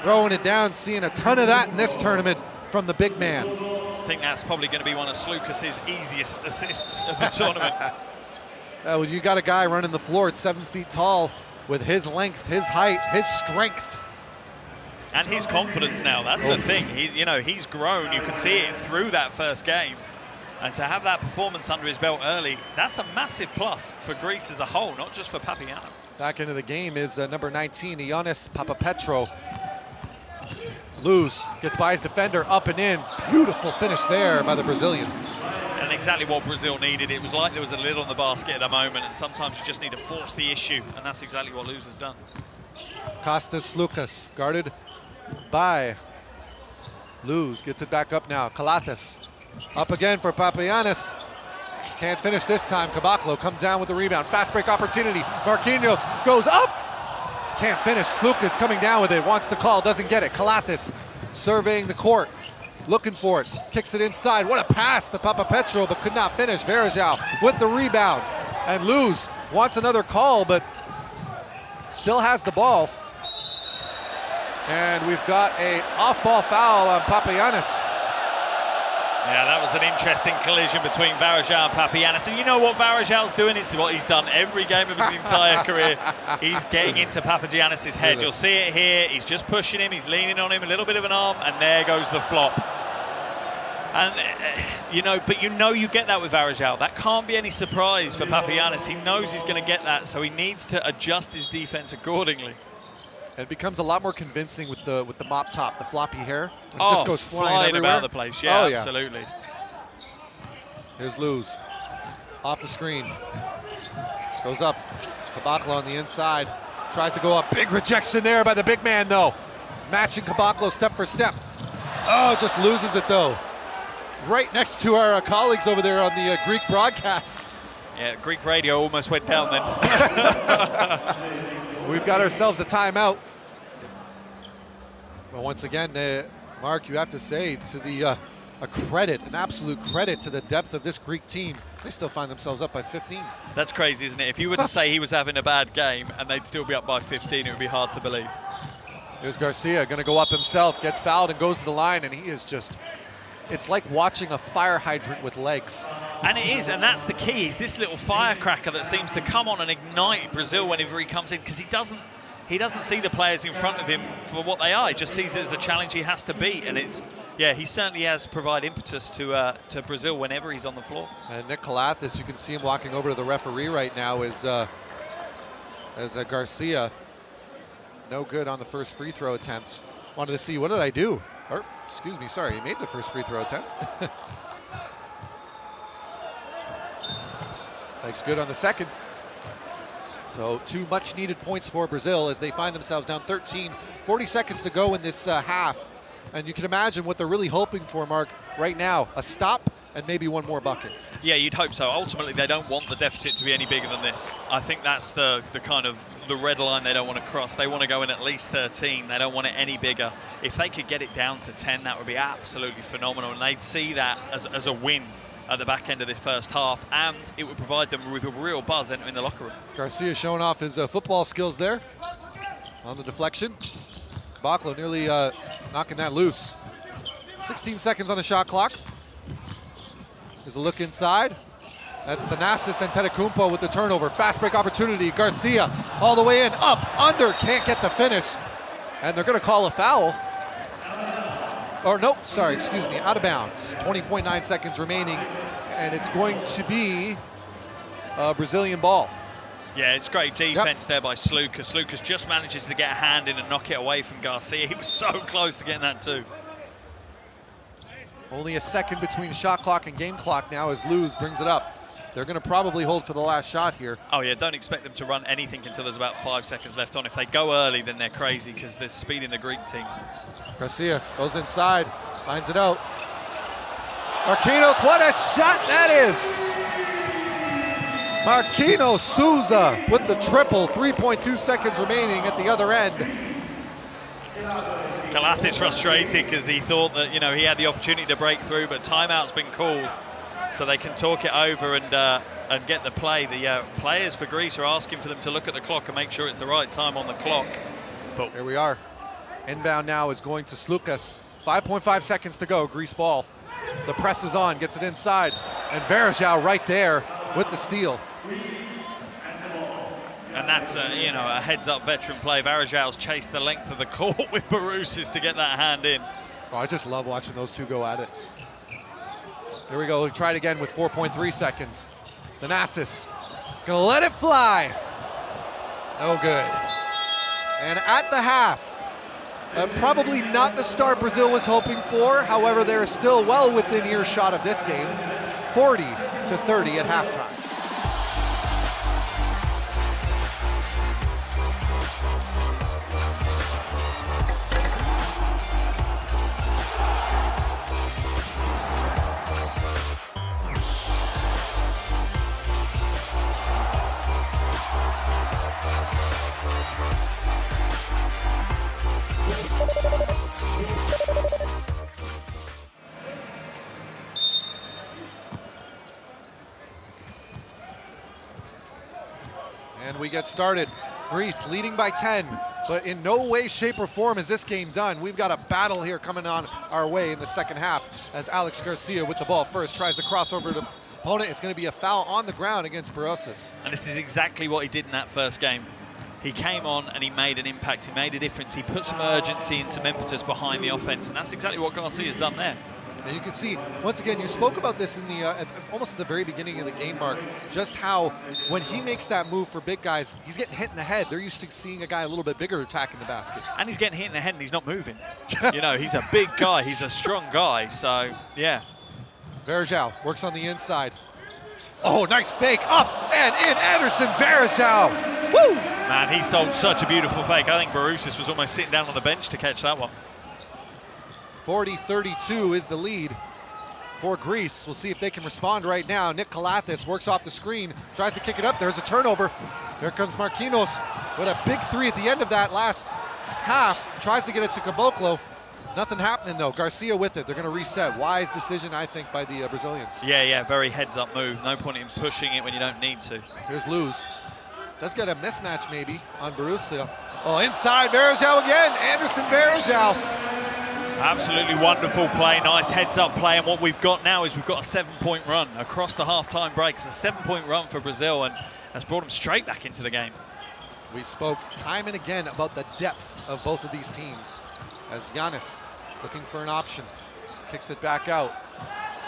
Throwing it down, seeing a ton of that in this tournament from the big man. I think that's probably going to be one of Slucas's easiest assists of the tournament. Well, you got a guy running the floor at 7 feet tall with his length, his height, his strength. And his confidence now, that's the thing. He's grown, you can see it through that first game. And to have that performance under his belt early, that's a massive plus for Greece as a whole, not just for Papagiannis. Back into the game is number 19, Ioannis Papapetro. Luz gets by his defender, up and in. Beautiful finish there by the Brazilian. And exactly what Brazil needed. It was like there was a lid on the basket at the moment, and sometimes you just need to force the issue, and that's exactly what Luz has done. Kostas Lukas guarded by Luz, gets it back up now. Kalatas up again for Papagiannis. Can't finish this time. Caboclo comes down with the rebound. Fast break opportunity. Marquinhos goes up. Can't finish. Lukas coming down with it. Wants the call, doesn't get it. Kalatas surveying the court. Looking for it. Kicks it inside. What a pass to Papapetro, but could not finish. Varejao with the rebound. And Luz wants another call, but still has the ball. And we've got a off-ball foul on Papagiannis. Yeah, that was an interesting collision between Varejao and Papagiannis. And you know what Varejao's doing? It's what he's done every game of his entire career. He's getting into Papagiannis' head. You'll see it here. He's just pushing him. He's leaning on him, a little bit of an arm, and there goes the flop. And, but you get that with Varejao. That can't be any surprise for Papagiannis. He knows he's going to get that, so he needs to adjust his defense accordingly. It becomes a lot more convincing with the mop top, the floppy hair. It just goes flying everywhere. About the place, yeah, absolutely. Here's Luz, off the screen. Goes up, Caboclo on the inside. Tries to go up, big rejection there by the big man though. Matching Caboclo step for step. Oh, just loses it though. Right next to our colleagues over there on the Greek broadcast. Yeah, Greek radio almost went down then. We've got ourselves a timeout. But once again, Mark, you have to say to the an absolute credit to the depth of this Greek team. They still find themselves up by 15. That's crazy, isn't it? If you were to say he was having a bad game and they'd still be up by 15, it would be hard to believe. Here's Garcia, gonna go up himself, gets fouled and goes to the line, and he is just, it's like watching a fire hydrant with legs. And it is, and that's the key. He's this little firecracker that seems to come on and ignite Brazil whenever he comes in, because he doesn't see the players in front of him for what they are. He just sees it as a challenge he has to beat, and he certainly has provided impetus to Brazil whenever he's on the floor. And Nick Kalathis, you can see him walking over to the referee right now as Garcia. No good on the first free throw attempt. Wanted to see, what did I do? Or, excuse me, sorry, he made the first free throw attempt. Makes good on the second. So 2 much needed points for Brazil as they find themselves down 13. 40 seconds to go in this half. And you can imagine what they're really hoping for, Mark, right now. A stop and maybe one more bucket. Yeah, you'd hope so. Ultimately, they don't want the deficit to be any bigger than this. I think that's the kind of the red line they don't want to cross. They want to go in at least 13. They don't want it any bigger. If they could get it down to 10, that would be absolutely phenomenal. And they'd see that as a win at the back end of this first half, and it would provide them with a real buzz entering the locker room. Garcia showing off his football skills there on the deflection. Caboclo nearly knocking that loose. 16 seconds on the shot clock. There's a look inside. That's Thanasis Antetokounmpo with the turnover. Fast break opportunity. Garcia all the way in, up, under, can't get the finish. And they're gonna call a foul. Or nope, sorry, excuse me, out of bounds. 20.9 seconds remaining, and it's going to be a Brazilian ball. Yeah, it's great defense there by Slucas. Slucas just manages to get a hand in and knock it away from Garcia. He was so close to getting that too. Only a second between shot clock and game clock now as Luz brings it up. They're going to probably hold for the last shot here. Oh yeah, don't expect them to run anything until there's about 5 seconds left on. If they go early, then they're crazy because there's speed in the Greek team. Garcia goes inside, finds it out. Marquinhos, what a shot that is! Marquinhos Souza with the triple, 3.2 seconds remaining at the other end. Calathis frustrated because he thought that, you know, he had the opportunity to break through, but timeout's been called, so they can talk it over and get the play. The players for Greece are asking for them to look at the clock and make sure it's the right time on the clock. But here we are. Inbound now is going to Slucas. 5.5 seconds to go, Greece ball. The press is on, gets it inside, and Varejao right there with the steal. And that's you know, a heads-up veteran play. Varejao's chased the length of the court with Barousis to get that hand in. Oh, I just love watching those two go at it. Here we go, we'll try it again with 4.3 seconds. Thanasis, gonna let it fly. No good. And at the half, probably not the start Brazil was hoping for. However, they're still well within earshot of this game. 40-30 at halftime. And we get started. Greece leading by 10, but in no way, shape, or form is this game done. We've got a battle here coming on our way in the second half as Alex Garcia with the ball first tries to cross over to opponent. It's going to be a foul on the ground against Barousis. And this is exactly what he did in that first game. He came on and he made an impact, he made a difference, he put some urgency and some impetus behind the offense, and that's exactly what Garcia's done there. And you can see, once again, you spoke about this in the almost at the very beginning of the game, Mark, just how when he makes that move for big guys, he's getting hit in the head. They're used to seeing a guy a little bit bigger attacking the basket. And he's getting hit in the head and he's not moving. You know, he's a big guy, he's a strong guy, so yeah. Varejao works on the inside. Oh, nice fake, up and in, Anderson Varejao. Woo! Man, he sold such a beautiful fake. I think Barousis was almost sitting down on the bench to catch that one. 40-32 is the lead for Greece. We'll see if they can respond right now. Nick Calathis works off the screen, tries to kick it up. There's a turnover. There comes Marquinhos with a big three at the end of that last half. Tries to get it to Caboclo. Nothing happening though. Garcia with it. They're going to reset. Wise decision, I think, by the Brazilians. Yeah, very heads-up move. No point in pushing it when you don't need to. Here's Luz. Does get a mismatch maybe on Borussia. Oh, inside, Varejao again. Anderson Varejao. Absolutely wonderful play, nice heads-up play, and what we've got now is we've got a 7-point run across the half-time break. It's a 7-point run for Brazil, and that's brought them straight back into the game. We spoke time and again about the depth of both of these teams. As Giannis looking for an option, kicks it back out.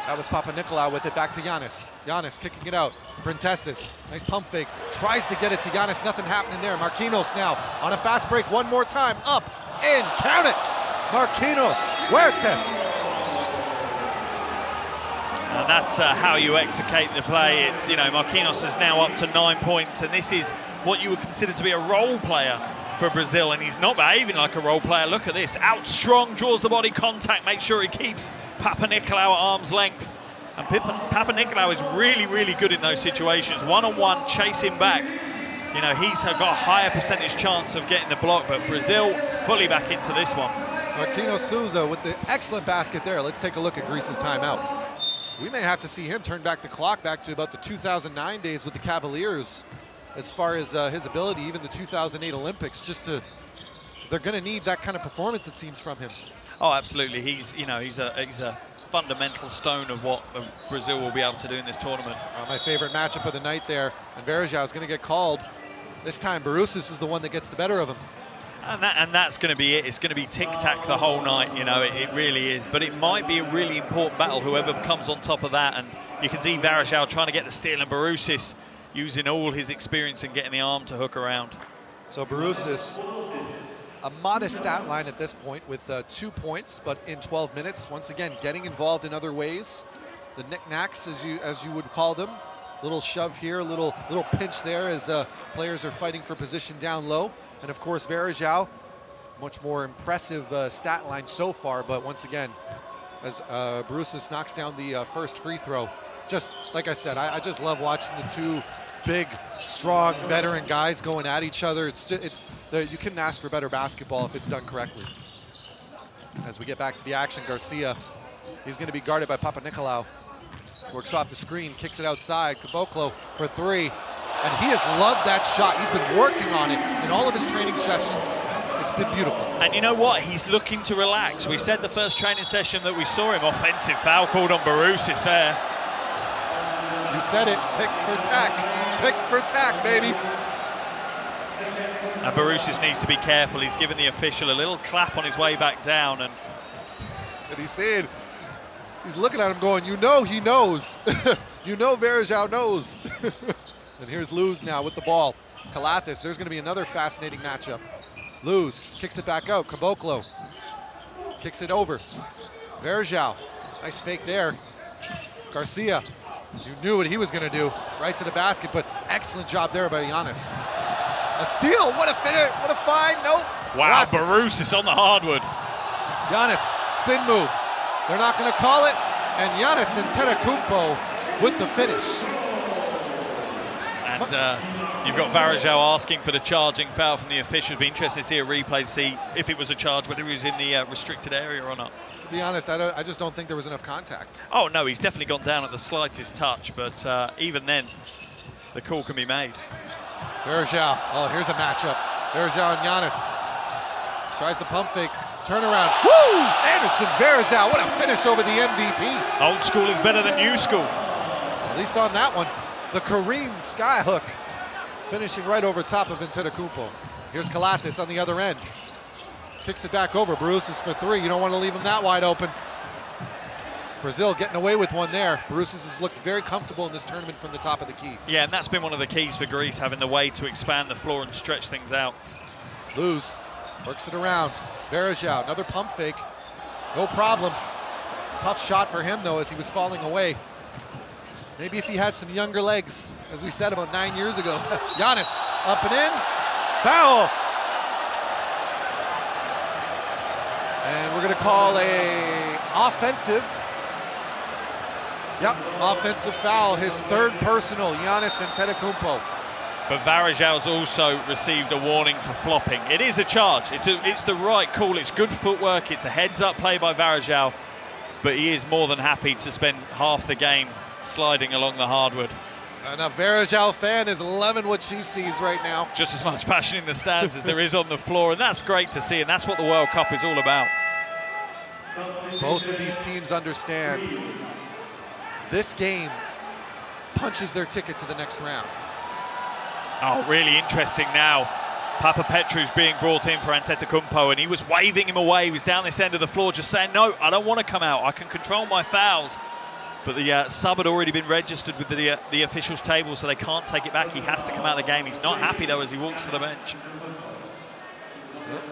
That was Papanikolaou with it, back to Giannis. Giannis kicking it out. Printesses, nice pump fake, tries to get it to Giannis, nothing happening there. Marquinhos now on a fast break one more time, up, in, count it! Marquinhos, Huertas. And that's how you execute the play. It's, you know, Marquinhos is now up to 9 points, and this is what you would consider to be a role player for Brazil, and he's not behaving like a role player. Look at this, out strong, draws the body contact, makes sure he keeps Papanikolaou at arm's length. And Papanikolaou is really, really good in those situations. One-on-one, chasing back. You know, he's got a higher percentage chance of getting the block, but Brazil fully back into this one. Marquinhos Souza with the excellent basket there. Let's take a look at Greece's timeout. We may have to see him turn back the clock back to about the 2009 days with the Cavaliers as far as his ability, even the 2008 Olympics, they're going to need that kind of performance, it seems, from him. Oh, absolutely. He's, you know, he's a fundamental stone of what Brazil will be able to do in this tournament. My favorite matchup of the night there, and Varejao is going to get called. This time, Barousis is the one that gets the better of him. And that's going to be it. It's going to be tic-tac the whole night, you know, it really is. But it might be a really important battle, whoever comes on top of that. And you can see Varejao trying to get the steal, and Barousis using all his experience and getting the arm to hook around. So Barousis, a modest stat line at this point with 2 points, but in 12 minutes. Once again, getting involved in other ways. The knickknacks, as you would call them. Little shove here, little pinch there as players are fighting for position down low. And of course, Varejao, much more impressive stat line so far. But once again, as Barousis knocks down the first free throw, just like I said, I just love watching the two big, strong, veteran guys going at each other. You couldn't ask for better basketball if it's done correctly. As we get back to the action, Garcia, he's going to be guarded by Papanicolaou. Works off the screen, kicks it outside. Caboclo for three, and he has loved that shot. He's been working on it in all of his training sessions. It's been beautiful. And you know what? He's looking to relax. We said the first training session that we saw him, offensive foul called on Barousis there. You said it, tick for tack, baby. And Barousis needs to be careful. He's given the official a little clap on his way back down. And he's saying, he's looking at him going, you know he knows. You know Varejao knows. And here's Luz now with the ball. Calathis, there's going to be another fascinating matchup. Luz kicks it back out. Caboclo kicks it over. Varejao, nice fake there. Garcia, you knew what he was going to do. Right to the basket, but excellent job there by Giannis. A steal, what a finish, what a find, nope. Wow, Barousis on the hardwood. Giannis, spin move. They're not going to call it, and Giannis Antetokounmpo with the finish. And you've got Varejao asking for the charging foul from the officials. Be interested to see a replay to see if it was a charge, whether he was in the restricted area or not. To be honest, I just don't think there was enough contact. Oh no, he's definitely gone down at the slightest touch, but even then, the call can be made. Varejao, oh, here's a matchup. Varejao and Giannis. Tries the pump fake. Turnaround. Woo! Anderson Varejao, what a finish over the MVP. Old school is better than new school. At least on that one. The Kareem skyhook, finishing right over top of Antetokounmpo. Here's Calathis on the other end. Kicks it back over. Barousis for three. You don't want to leave him that wide open. Brazil getting away with one there. Barousis has looked very comfortable in this tournament from the top of the key. Yeah, and that's been one of the keys for Greece, having the way to expand the floor and stretch things out. Luz works it around. Varejao, another pump fake. No problem. Tough shot for him, though, as he was falling away. Maybe if he had some younger legs, as we said about 9 years ago. Giannis, up and in. Foul! And we're going to call a offensive. Yep, offensive foul. His third personal, Giannis Antetokounmpo. But Varejao's also received a warning for flopping. It is a charge. It's the right call. It's good footwork. It's a heads-up play by Varejao. But he is more than happy to spend half the game sliding along the hardwood. And a Varejao fan is loving what she sees right now. Just as much passion in the stands as there is on the floor, and that's great to see, and that's what the World Cup is all about. Both of these teams understand this game punches their ticket to the next round. Oh, really interesting now. Papapetru's being brought in for Antetokounmpo, and he was waving him away. He was down this end of the floor just saying, no, I don't want to come out. I can control my fouls. But the sub had already been registered with the officials' table, so they can't take it back. He has to come out of the game. He's not happy, though, as he walks to the bench. Yep.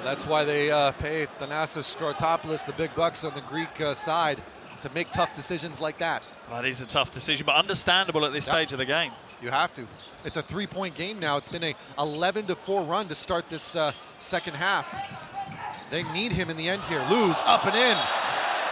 That's why they pay Thanasis Skortopoulos the big bucks on the Greek side to make tough decisions like that. That is a tough decision, but understandable at this stage of the game. You have to. It's a three-point game now. It's been a 11-4 run to start this second half. They need him in the end here. Luz up and in.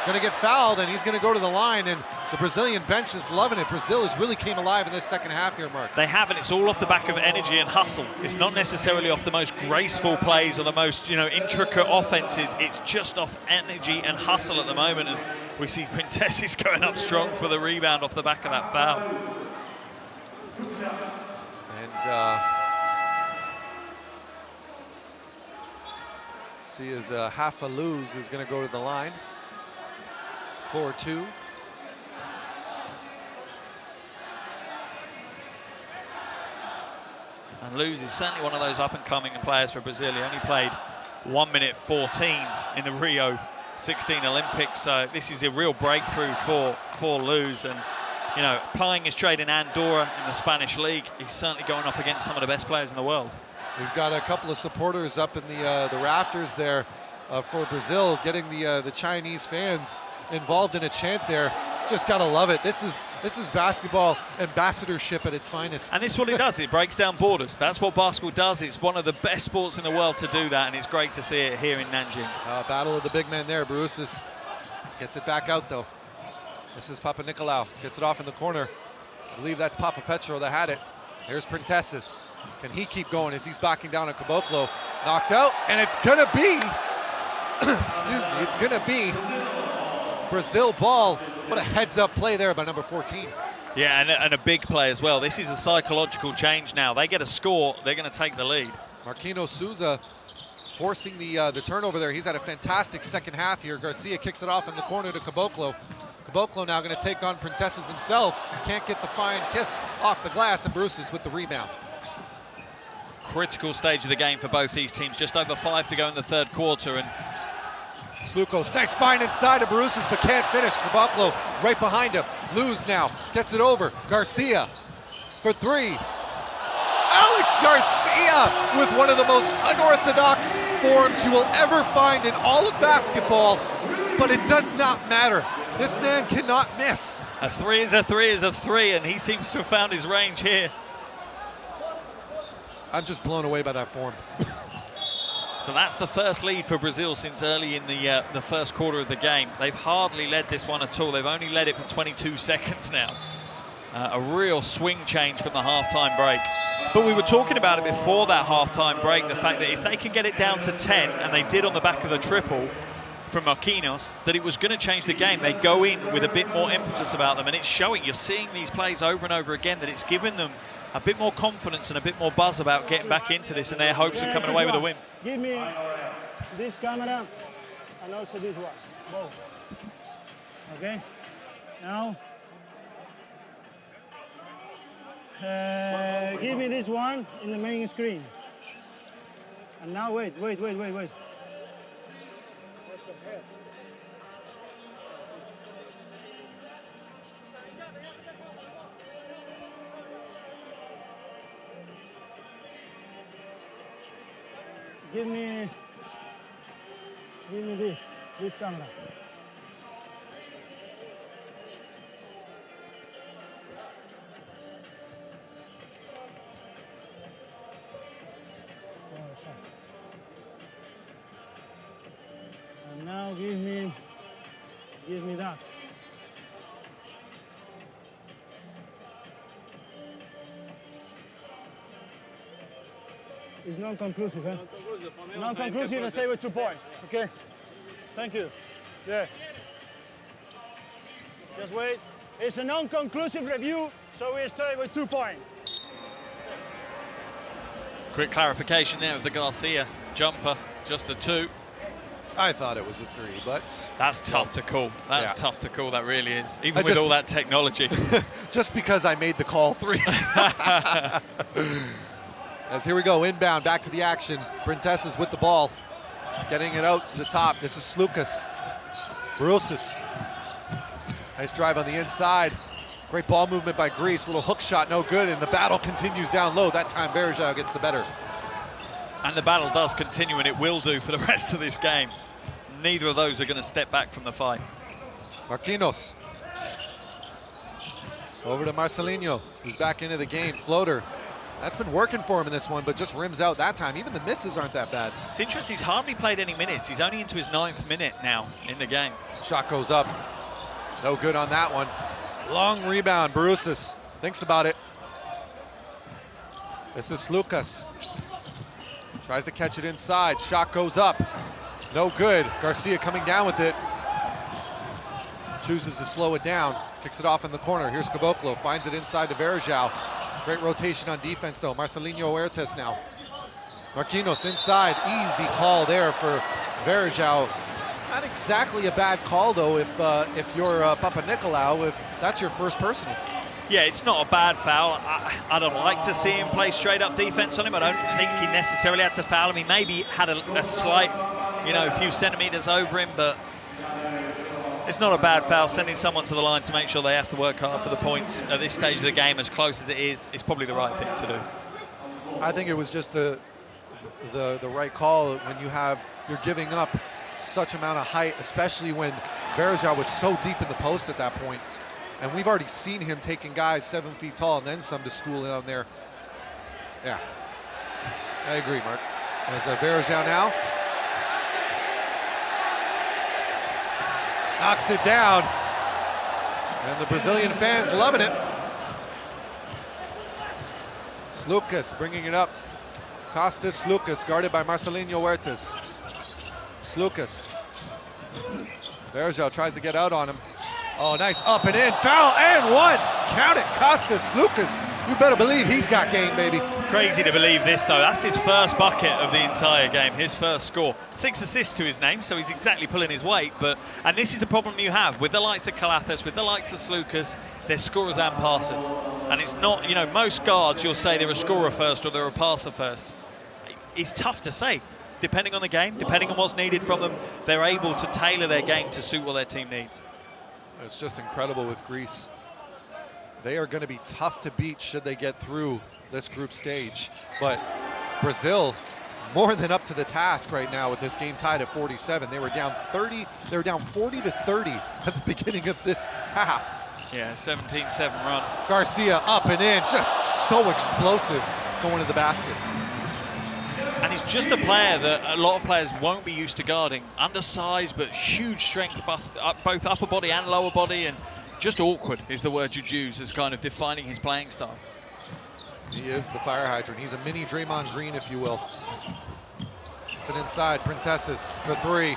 Going to get fouled, and he's going to go to the line, and the Brazilian bench is loving it. Brazil has really came alive in this second half here, Mark. They have, and it's all off the back of energy and hustle. It's not necessarily off the most graceful plays or the most, intricate offenses. It's just off energy and hustle at the moment, as we see Printezis going up strong for the rebound off the back of that foul. And see as Hafa Luz is going to go to the line 4-2. And Luz is certainly one of those up-and-coming players for Brazil. He only played 1 minute 14 in the Rio 16 Olympics, so this is a real breakthrough for Luz. And you know, plying his trade in Andorra in the Spanish league, he's certainly going up against some of the best players in the world. We've got a couple of supporters up in the rafters there for Brazil, getting the Chinese fans involved in a chant there. Just gotta love it. This is basketball ambassadorship at its finest. And this is what it does. It breaks down borders. That's what basketball does. It's one of the best sports in the world to do that, and it's great to see it here in Nanjing. Battle of the big men there. Bruces gets it back out though. This is Papa Nicolau. Gets it off in the corner. I believe that's Papa Petro that had it. Here's Printesses. Can he keep going as he's backing down on Caboclo? Knocked out, and it's gonna be, excuse me, it's gonna be Brazil ball. What a heads-up play there by number 14. Yeah, and a big play as well. This is a psychological change now. They get a score, they're going to take the lead. Marquinhos Souza forcing the turnover there. He's had a fantastic second half here. Garcia kicks it off in the corner to Caboclo. Caboclo now going to take on Printesses himself. Can't get the fine kiss off the glass, and Bruces with the rebound. Critical stage of the game for both these teams. Just over 5 to go in the third quarter, and Slukos, nice find inside of Bruces, but can't finish. Caboclo right behind him. Luz now gets it over. Garcia for three. Alex Garcia with one of the most unorthodox forms you will ever find in all of basketball, but it does not matter. This man cannot miss. A three is a three is a three, and he seems to have found his range here. I'm just blown away by that form. So that's the first lead for Brazil since early in the first quarter of the game. They've hardly led this one at all. They've only led it for 22 seconds now. A real swing change from the halftime break. But we were talking about it before that halftime break, the fact that if they can get it down to 10, and they did on the back of the triple from Marquinhos, that it was going to change the game. They go in with a bit more impetus about them, and it's showing. You're seeing these plays over and over again, that it's given them a bit more confidence and a bit more buzz about getting back into this and their hopes of coming away with a win. Give me this camera and also this one, both. Okay? Now, give me this one in the main screen. And now wait. Give me this camera. And now give me that. It's non-conclusive, eh? Non-conclusive, stay with 2 points, okay? Thank you. Yeah. Just wait. It's a non-conclusive review, so we stay with 2 points. Quick clarification there of the Garcia jumper, just a 2. I thought it was a 3, but that's tough to call. That's tough to call, that really is, even with just, all that technology. Just because I made the call 3. As here we go, inbound, back to the action. Printesses with the ball, getting it out to the top. This is Slukas. Bruces. Nice drive on the inside. Great ball movement by Greece. Little hook shot, no good, and the battle continues down low. That time, Verjao gets the better. And the battle does continue, and it will do for the rest of this game. Neither of those are going to step back from the fight. Marquinhos. Over to Marcelinho, who's back into the game. Floater. That's been working for him in this one, but just rims out that time. Even the misses aren't that bad. It's interesting, he's hardly played any minutes. He's only into his 9th minute now in the game. Shot goes up. No good on that one. Long rebound, Bruces thinks about it. This is Slukas. Tries to catch it inside, shot goes up. No good, Garcia coming down with it. Chooses to slow it down, kicks it off in the corner. Here's Caboclo, finds it inside to Verjao. Great rotation on defense though, Marcelinho Huertas now. Marquinhos inside, easy call there for Verjao. Not exactly a bad call, though, if you're Papa Nicolau, if that's your first personal. Yeah, it's not a bad foul. I don't like to see him play straight-up defense on him. I don't think he necessarily had to foul him. He maybe had a slight, a few centimeters over him, but it's not a bad foul. Sending someone to the line to make sure they have to work hard for the points at this stage of the game, as close as it is probably the right thing to do. I think it was just the right call when you're giving up such amount of height, especially when Varejao was so deep in the post at that point. And we've already seen him taking guys 7 feet tall and then some to school in on there. Yeah, I agree, Mark. There's Varejao now. Knocks it down. And the Brazilian fans loving it. Slucas bringing it up. Costas Slucas, guarded by Marcelinho Huertas. Slucas. Varejao tries to get out on him. Oh, nice up and in, foul and one. Count it, Costas Slucas. You better believe he's got game, baby. Crazy to believe this, though. That's his first bucket of the entire game, his first score. 6 assists to his name, so he's exactly pulling his weight. And this is the problem you have with the likes of Calathis, with the likes of Slucas. They're scorers and passers. And it's not, most guards, you'll say they're a scorer first or they're a passer first. It's tough to say. Depending on the game, depending on what's needed from them, they're able to tailor their game to suit what their team needs. It's just incredible with Greece. They are going to be tough to beat should they get through this group stage. But Brazil, more than up to the task right now with this game tied at 47. They were down 30. They were down 40 to 30 at the beginning of this half. Yeah, 17-7 run. Garcia up and in, just so explosive going to the basket. And he's just a player that a lot of players won't be used to guarding. Undersized, but huge strength, both upper body and lower body, and just awkward is the word you'd use as kind of defining his playing style. He is the fire hydrant. He's a mini Draymond Green, if you will. It's an inside, Printesses for three.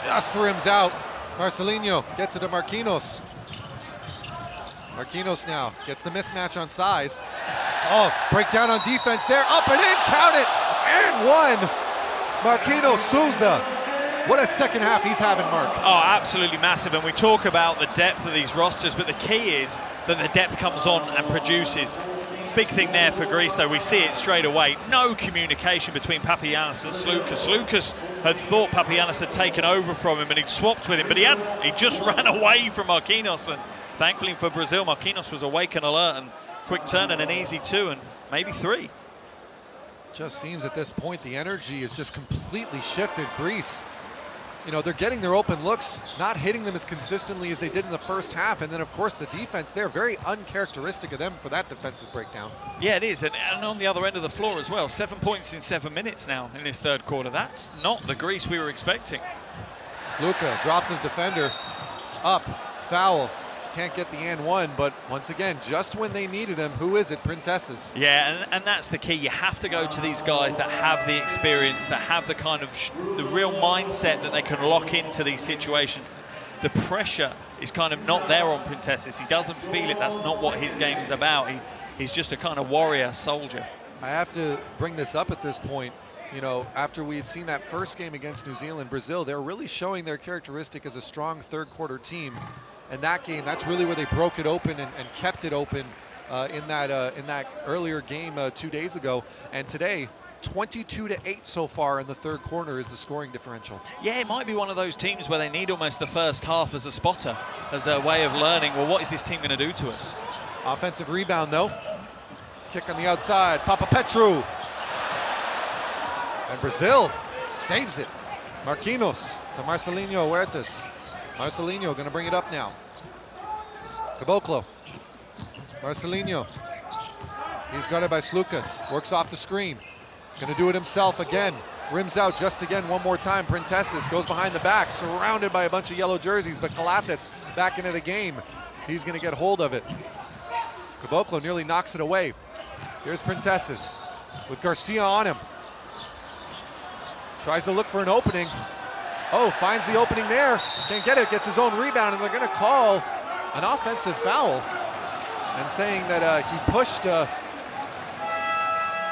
Just rims out. Marcelinho gets it to Marquinhos. Marquinhos now gets the mismatch on size. Oh, breakdown on defense there, up and in, count it, and one. Marquinhos Souza. What a second half he's having, Mark. Oh, absolutely massive, and we talk about the depth of these rosters, but the key is that the depth comes on and produces. Big thing there for Greece, though, we see it straight away. No communication between Papagiannis and Slucas. Slucas had thought Papagiannis had taken over from him and he'd swapped with him, but he hadn't. He just ran away from Marquinhos, and thankfully for Brazil, Marquinhos was awake and alert, and quick turn and an easy 2 and maybe 3. Just seems at this point the energy is just completely shifted. Greece, they're getting their open looks, not hitting them as consistently as they did in the first half, and then of course the defense, they're very uncharacteristic of them for that defensive breakdown. Yeah, it is, and on the other end of the floor as well. 7 points in 7 minutes now in this third quarter. That's not the Greece we were expecting. Sluka drops his defender, up, foul. Can't get the and one, but once again, just when they needed him, who is it? Printesses. Yeah, and that's the key. You have to go to these guys that have the experience, that have the kind of the real mindset that they can lock into these situations. The pressure is kind of not there on Printesses. He doesn't feel it. That's not what his game is about. He's just a kind of warrior soldier. I have to bring this up at this point. After we had seen that first game against New Zealand, Brazil, they're really showing their characteristic as a strong third quarter team. And that game, that's really where they broke it open and kept it open in that earlier game 2 days ago. And today, 22-8 so far in the third quarter is the scoring differential. Yeah, it might be one of those teams where they need almost the first half as a spotter, as a way of learning, well, what is this team going to do to us? Offensive rebound, though. Kick on the outside, Papapetru. And Brazil saves it. Marquinhos to Marcelinho Huertas. Marcelinho going to bring it up now. Caboclo. Marcelinho. He's guarded by Slucas. Works off the screen. Going to do it himself again. Rims out just again one more time. Printesses goes behind the back, surrounded by a bunch of yellow jerseys, but Calathis back into the game. He's going to get hold of it. Caboclo nearly knocks it away. Here's Printesses with Garcia on him. Tries to look for an opening. Oh, finds the opening there. Can't get it, gets his own rebound, and they're going to call an offensive foul and saying that he pushed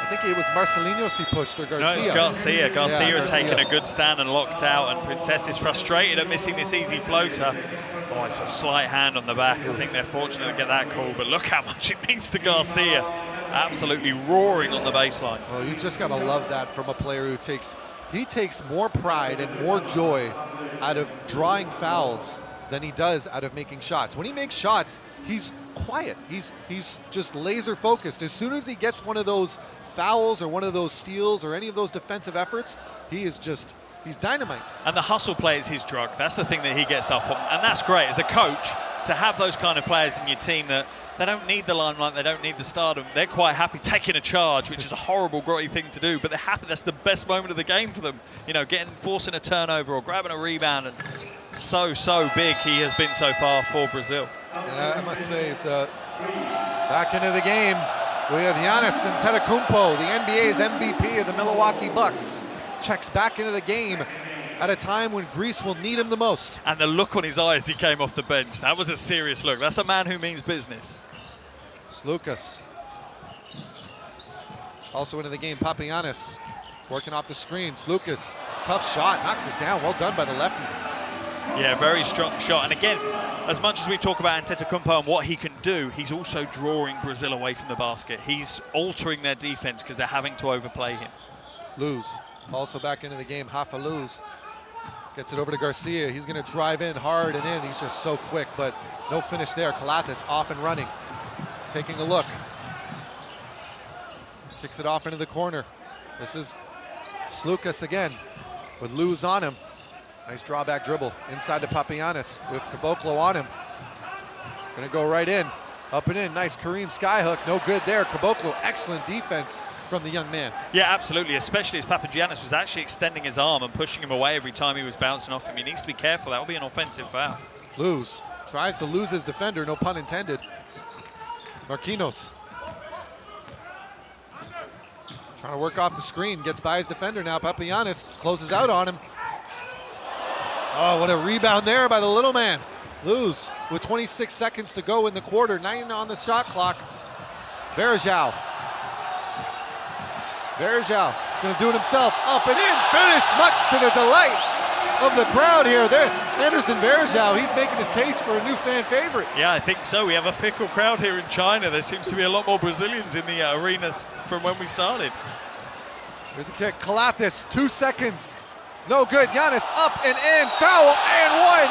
I think it was Marcelinhos he pushed, or Garcia. No, it's Garcia. Garcia had taken Garcia. a good stand and locked out, and Printess is frustrated at missing this easy floater. Oh, it's a slight hand on the back. I think they're fortunate to get that call, but look how much it means to Garcia. Absolutely roaring on the baseline. Well, you've just got to love that from a player who takes more pride and more joy out of drawing fouls than he does out of making shots. When he makes shots, he's quiet. He's just laser focused. As soon as he gets one of those fouls or one of those steals or any of those defensive efforts, he's dynamite. And the hustle play is his drug. That's the thing that he gets up on. And that's great as a coach to have those kind of players in your team that they don't need the limelight, they don't need the stardom. They're quite happy taking a charge, which is a horrible, grotty thing to do, but they're happy. That's the best moment of the game for them. You know, forcing a turnover or grabbing a rebound. And so big he has been so far for Brazil. And I must say, it's back into the game. We have Giannis Antetokounmpo, the NBA's MVP of the Milwaukee Bucks, checks back into the game at a time when Greece will need him the most. And the look on his eye as he came off the bench, that was a serious look. That's a man who means business. Sloukas. Also into the game, Papagiannis working off the screen. Sloukas, tough shot, knocks it down. Well done by the lefty. Yeah, very strong shot. And again, as much as we talk about Antetokounmpo and what he can do, he's also drawing Brazil away from the basket. He's altering their defense because they're having to overplay him. Luz, also back into the game. Rafa Luz gets it over to Garcia. He's going to drive in hard and in. He's just so quick, but no finish there. Calates off and running. Taking a look. Kicks it off into the corner. This is Sloukas again with Luz on him. Nice drawback dribble inside to Papagiannis with Caboclo on him. Gonna go right in, up and in. Nice Kareem skyhook, no good there. Caboclo, excellent defense from the young man. Yeah, absolutely, especially as Papagiannis was actually extending his arm and pushing him away every time he was bouncing off him. He needs to be careful, that will be an offensive foul. Luz tries to lose his defender, no pun intended. Marquinhos. Trying to work off the screen, gets by his defender now. Papagiannis closes out on him. Oh, what a rebound there by the little man. Luz with 26 seconds to go in the quarter, 9 on the shot clock. Verjao gonna do it himself, up and in, finish, much to the delight of the crowd here. There, Anderson Verjao, he's making his case for a new fan favorite. Yeah, I think so. We have a fickle crowd here in China. There seems to be a lot more Brazilians in the arena from when we started. Here's a kick, Calates, 2 seconds. No good, Giannis up and in, foul and one.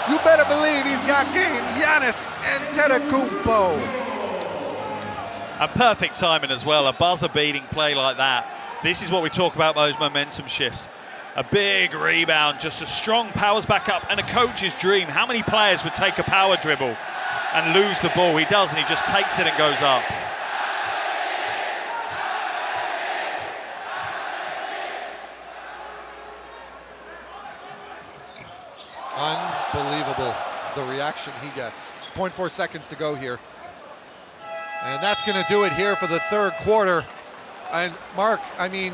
You better believe he's got game, Giannis Antetokounmpo. And perfect timing as well, a buzzer-beating play like that. This is what we talk about, those momentum shifts. A big rebound, just as strong powers back up, and a coach's dream. How many players would take a power dribble and lose the ball? He does, and he just takes it and goes up. Unbelievable, the reaction he gets. 0.4 seconds to go here. And that's gonna do it here for the third quarter. And Mark, I mean,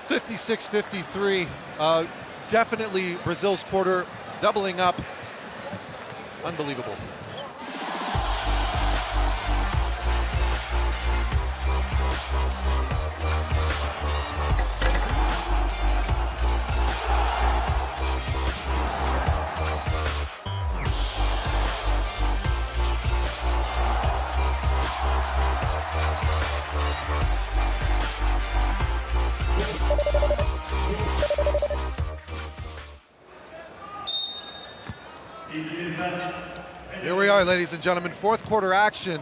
56-53, definitely Brazil's quarter doubling up. Unbelievable. Here we are, ladies and gentlemen, fourth quarter action.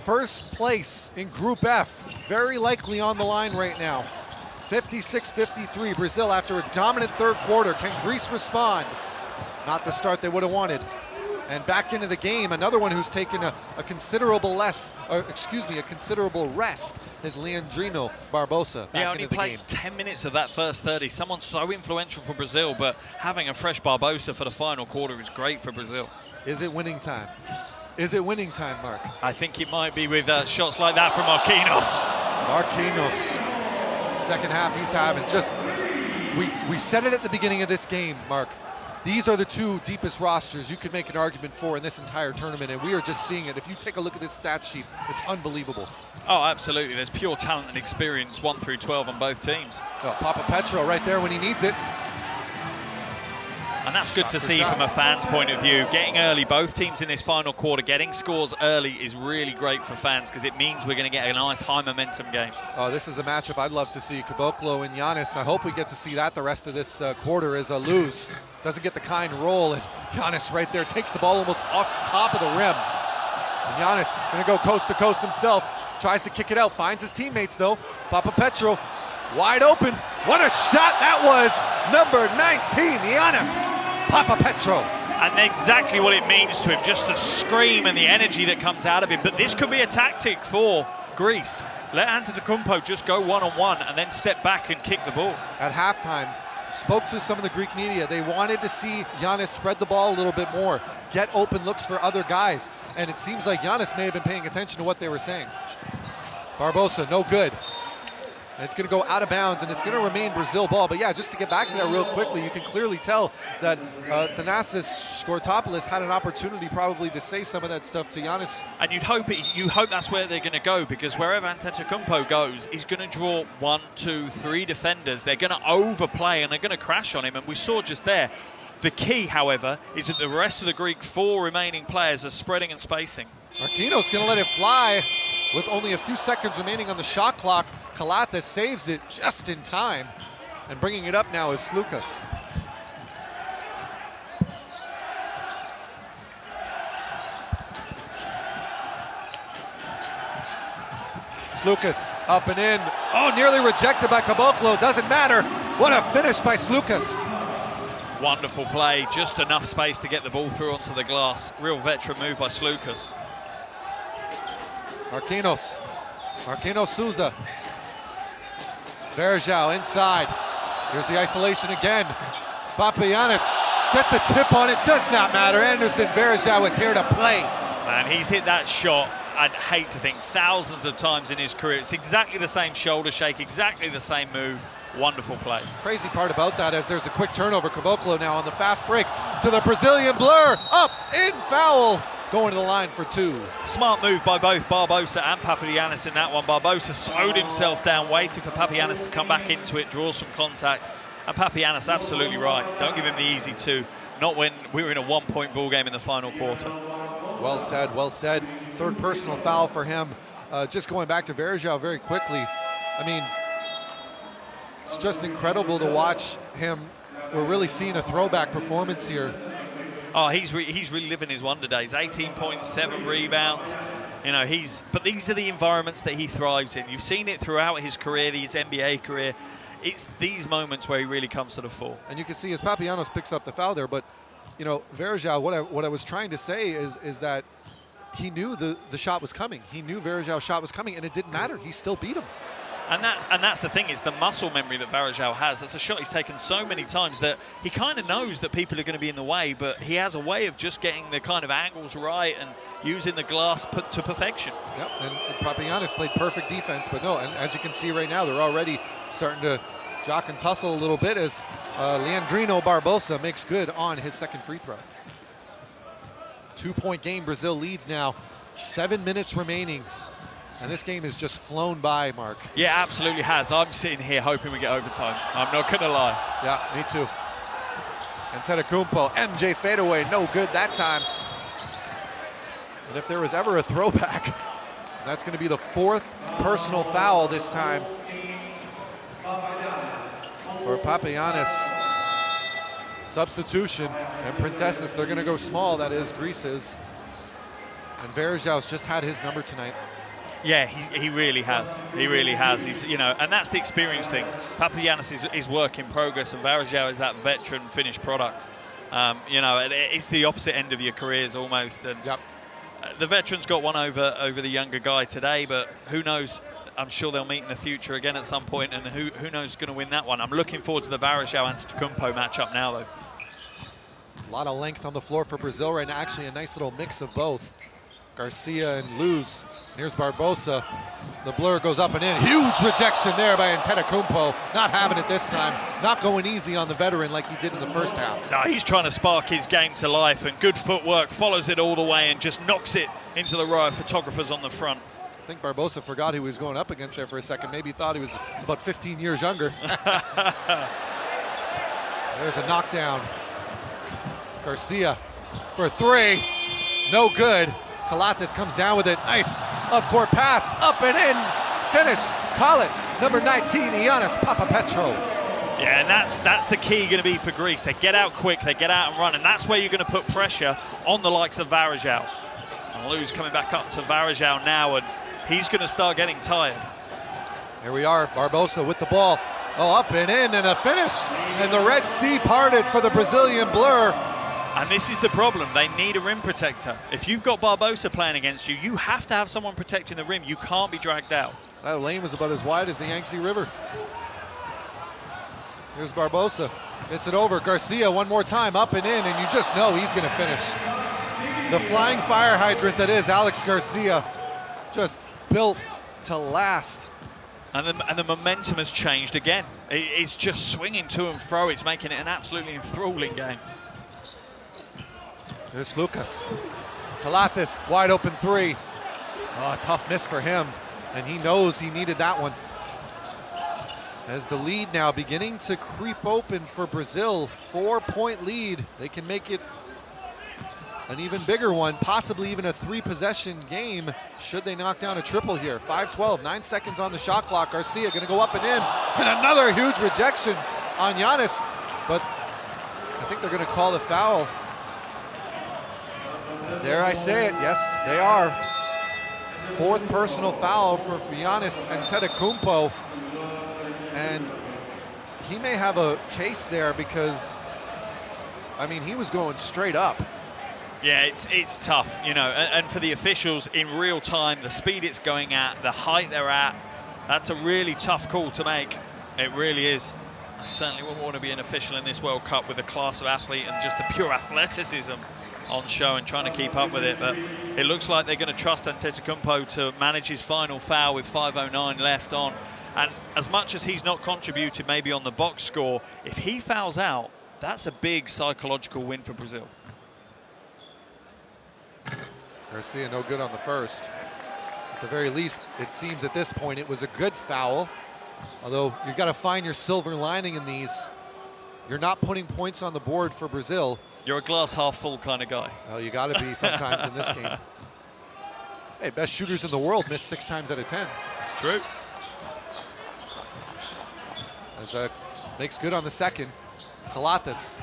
First place in Group F, very likely on the line right now. 56-53, Brazil after a dominant third quarter. Can Greece respond? Not the start they would have wanted. And back into the game, another one who's taken a considerable rest is Leandrino Barbosa. Yeah, only played 10 minutes of that first 30. Someone so influential for Brazil, but having a fresh Barbosa for the final quarter is great for Brazil. Is it winning time? Is it winning time, Mark? I think it might be with shots like that from Marquinhos. Second half he's having. We said it at the beginning of this game, Mark. These are the two deepest rosters you could make an argument for in this entire tournament, and we are just seeing it. If you take a look at this stat sheet, it's unbelievable. Oh, absolutely. There's pure talent and experience, 1 through 12 on both teams. Oh, Papa Petro right there when he needs it. And that's good to see from a fan's point of view. Getting early, both teams in this final quarter, getting scores early is really great for fans because it means we're going to get a nice high momentum game. Oh, this is a matchup I'd love to see. Caboclo and Giannis. I hope we get to see that the rest of this quarter as a lose. Doesn't get the kind roll, and Giannis right there takes the ball almost off top of the rim. And Giannis going to go coast to coast himself. Tries to kick it out, finds his teammates though. Papa Petro wide open. What a shot that was. Number 19, Giannis Papa Petro. And exactly what it means to him, just the scream and the energy that comes out of him. But this could be a tactic for Greece. Let Antetokounmpo just go one-on-one and then step back and kick the ball. At halftime, spoke to some of the Greek media. They wanted to see Giannis spread the ball a little bit more, get open looks for other guys. And it seems like Giannis may have been paying attention to what they were saying. Barbosa, no good. And it's going to go out of bounds, and it's going to remain Brazil ball. But yeah, just to get back to that real quickly, you can clearly tell that Thanasis Skortopoulos had an opportunity probably to say some of that stuff to Giannis. And you hope that's where they're going to go, because wherever Antetokounmpo goes, he's going to draw 1, 2, 3 defenders. They're going to overplay, and they're going to crash on him. And we saw just there. The key, however, is that the rest of the Greek 4 remaining players are spreading and spacing. Marquinhos going to let it fly with only a few seconds remaining on the shot clock. Kalathis saves it just in time, and bringing it up now is Slukas. Slukas up and in. Oh, nearly rejected by Caboclo. Doesn't matter. What a finish by Slukas. Wonderful play, just enough space to get the ball through onto the glass. Real veteran move by Slukas. Marquinhos Souza. Verjao inside. Here's the isolation again. Papagiannis gets a tip on it, does not matter. Anderson Verjao is here to play. Man, he's hit that shot, I'd hate to think, thousands of times in his career. It's exactly the same shoulder shake, exactly the same move. Wonderful play. Crazy part about that is there's a quick turnover. Caboclo now on the fast break to the Brazilian blur. Up, in, foul. Going to the line for 2. Smart move by both Barbosa and Papagiannis in that one. Barbosa slowed himself down, waiting for Papagiannis to come back into it, draw some contact. And Papagiannis absolutely right. Don't give him the easy 2. Not when we were in a 1-point ball game in the final quarter. Well said, well said. 3rd personal foul for him. Just going back to Verjao very quickly. I mean, it's just incredible to watch him. We're really seeing a throwback performance here. Oh, he's really living his wonder days. 18.7 rebounds. You know, but these are the environments that he thrives in. You've seen it throughout his career, his NBA career. It's these moments where he really comes to the fore. And you can see as Papagiannis picks up the foul there, but you know, Verjao, what I was trying to say is that he knew the shot was coming. He knew Verjao's shot was coming, and it didn't matter. He still beat him. And that's the thing, it's the muscle memory that Verjao has. That's a shot he's taken so many times that he kind of knows that people are going to be in the way, but he has a way of just getting the kind of angles right and using the glass to perfection. Yep, and Papagiannis played perfect defense, but no, and as you can see right now, they're already starting to jock and tussle a little bit as Leandrino Barbosa makes good on his 2nd free throw. 2-point game, Brazil leads now, 7 minutes remaining. And this game has just flown by, Mark. Yeah, absolutely has. I'm sitting here hoping we get overtime. I'm not going to lie. Yeah, me too. Antetokounmpo, MJ fadeaway, no good that time. And if there was ever a throwback, that's going to be the 4th personal foul this time for Papagiannis. Substitution, and Printesses, they're going to go small, that is, Greece is. And Verjao's just had his number tonight. Yeah, he really has. He really has. He's, you know, and that's the experience thing. Papagiannis is work in progress, and Verjao is that veteran finished product. You know, it's the opposite end of your careers almost. And yep. The veterans got one over the younger guy today, but who knows? I'm sure they'll meet in the future again at some point, and who knows who's going to win that one. I'm looking forward to the Verjao-Antetokounmpo matchup now, though. A lot of length on the floor for Brazil right now. Actually, a nice little mix of both. Garcia and lose. Here's Barbosa. The blur goes up and in. Huge rejection there by Antetokounmpo. Not having it this time. Not going easy on the veteran like he did in the first half. No, he's trying to spark his game to life, and good footwork, follows it all the way and just knocks it into the row of photographers on the front. I think Barbosa forgot who he was going up against there for a second. Maybe he thought he was about 15 years younger. There's a knockdown. Garcia for three. No good. Calates comes down with it. Nice up-court pass. Up and in. Finish. Call it. Number 19, Giannis Papapetro. Yeah, and that's the key going to be for Greece. They get out quick, they get out and run, and that's where you're going to put pressure on the likes of Varejao. And Lou's coming back up to Varejao now, and he's going to start getting tired. Here we are, Barbosa with the ball. Oh, up and in, and a finish. And the Red Sea parted for the Brazilian blur. And this is the problem. They need a rim protector. If you've got Barbosa playing against you, you have to have someone protecting the rim. You can't be dragged out. That lane was about as wide as the Yangtze River. Here's Barbosa. Gets it over. Garcia one more time, up and in, and you just know he's going to finish. The flying fire hydrant that is Alex Garcia, just built to last. And the momentum has changed again. It's just swinging to and fro. It's making it an absolutely enthralling game. There's Lucas. Calates, wide open three. Oh, tough miss for him. And he knows he needed that one. As the lead now beginning to creep open for Brazil, 4-point lead. They can make it an even bigger one, possibly even a 3-possession game should they knock down a triple here. 5-12, 9 seconds on the shot clock. Garcia gonna go up and in. And another huge rejection on Giannis. But I think they're gonna call a foul. Dare I say it, yes, they are. 4th personal foul for Giannis Antetokounmpo. And he may have a case there because, I mean, he was going straight up. Yeah, it's tough, you know, and for the officials in real time, the speed it's going at, the height they're at, that's a really tough call to make. It really is. I certainly wouldn't want to be an official in this World Cup with the class of athlete and just the pure athleticism on show and trying to keep up with it, but it looks like they're going to trust Antetokounmpo to manage his final foul with 5:09 left on. And as much as he's not contributed maybe on the box score, if he fouls out, that's a big psychological win for Brazil. Garcia no good on the first. At the very least, it seems at this point it was a good foul. Although you've got to find your silver lining in these. You're not putting points on the board for Brazil. You're a glass half full kind of guy. Oh, you got to be sometimes in this game. Hey, best shooters in the world miss 6 times out of 10. It's true. As makes good on the second. Calates.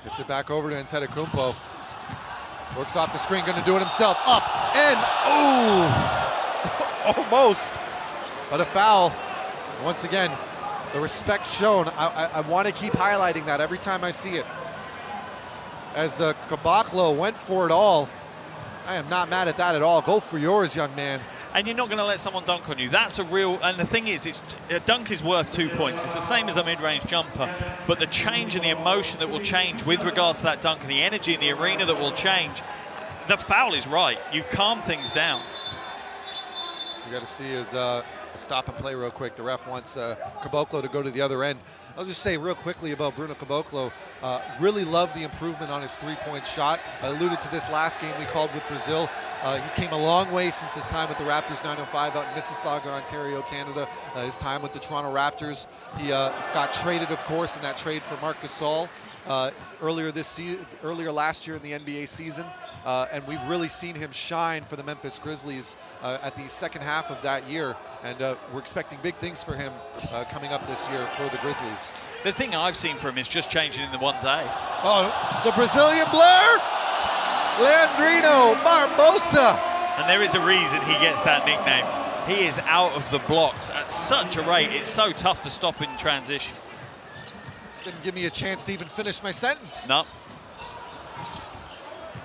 Gets it back over to Antetokounmpo. Works off the screen, gonna do it himself. Up and, oh, almost. But a foul. Once again, the respect shown. I want to keep highlighting that every time I see it. As Caboclo went for it all. I am not mad at that at all. Go for yours, young man. And you're not going to let someone dunk on you. That's a real, and the thing is, a dunk is worth 2 points. It's the same as a mid-range jumper, but the change and the emotion that will change with regards to that dunk and the energy in the arena that will change, the foul is right. You've calmed things down. You got to see his stop and play real quick. The ref wants Caboclo to go to the other end. I'll just say real quickly about Bruno Caboclo. Really love the improvement on his 3-point shot. I alluded to this last game we called with Brazil. He's came a long way since his time with the Raptors 905 out in Mississauga, Ontario, Canada. His time with the Toronto Raptors. He got traded, of course, in that trade for Marc Gasol earlier last year in the NBA season. And we've really seen him shine for the Memphis Grizzlies at the second half of that year. And we're expecting big things for him coming up this year for the Grizzlies. The thing I've seen from him is just changing in the one day. Oh, the Brazilian blur! Leandrino Barbosa! And there is a reason he gets that nickname. He is out of the blocks at such a rate, it's so tough to stop in transition. Didn't give me a chance to even finish my sentence. No.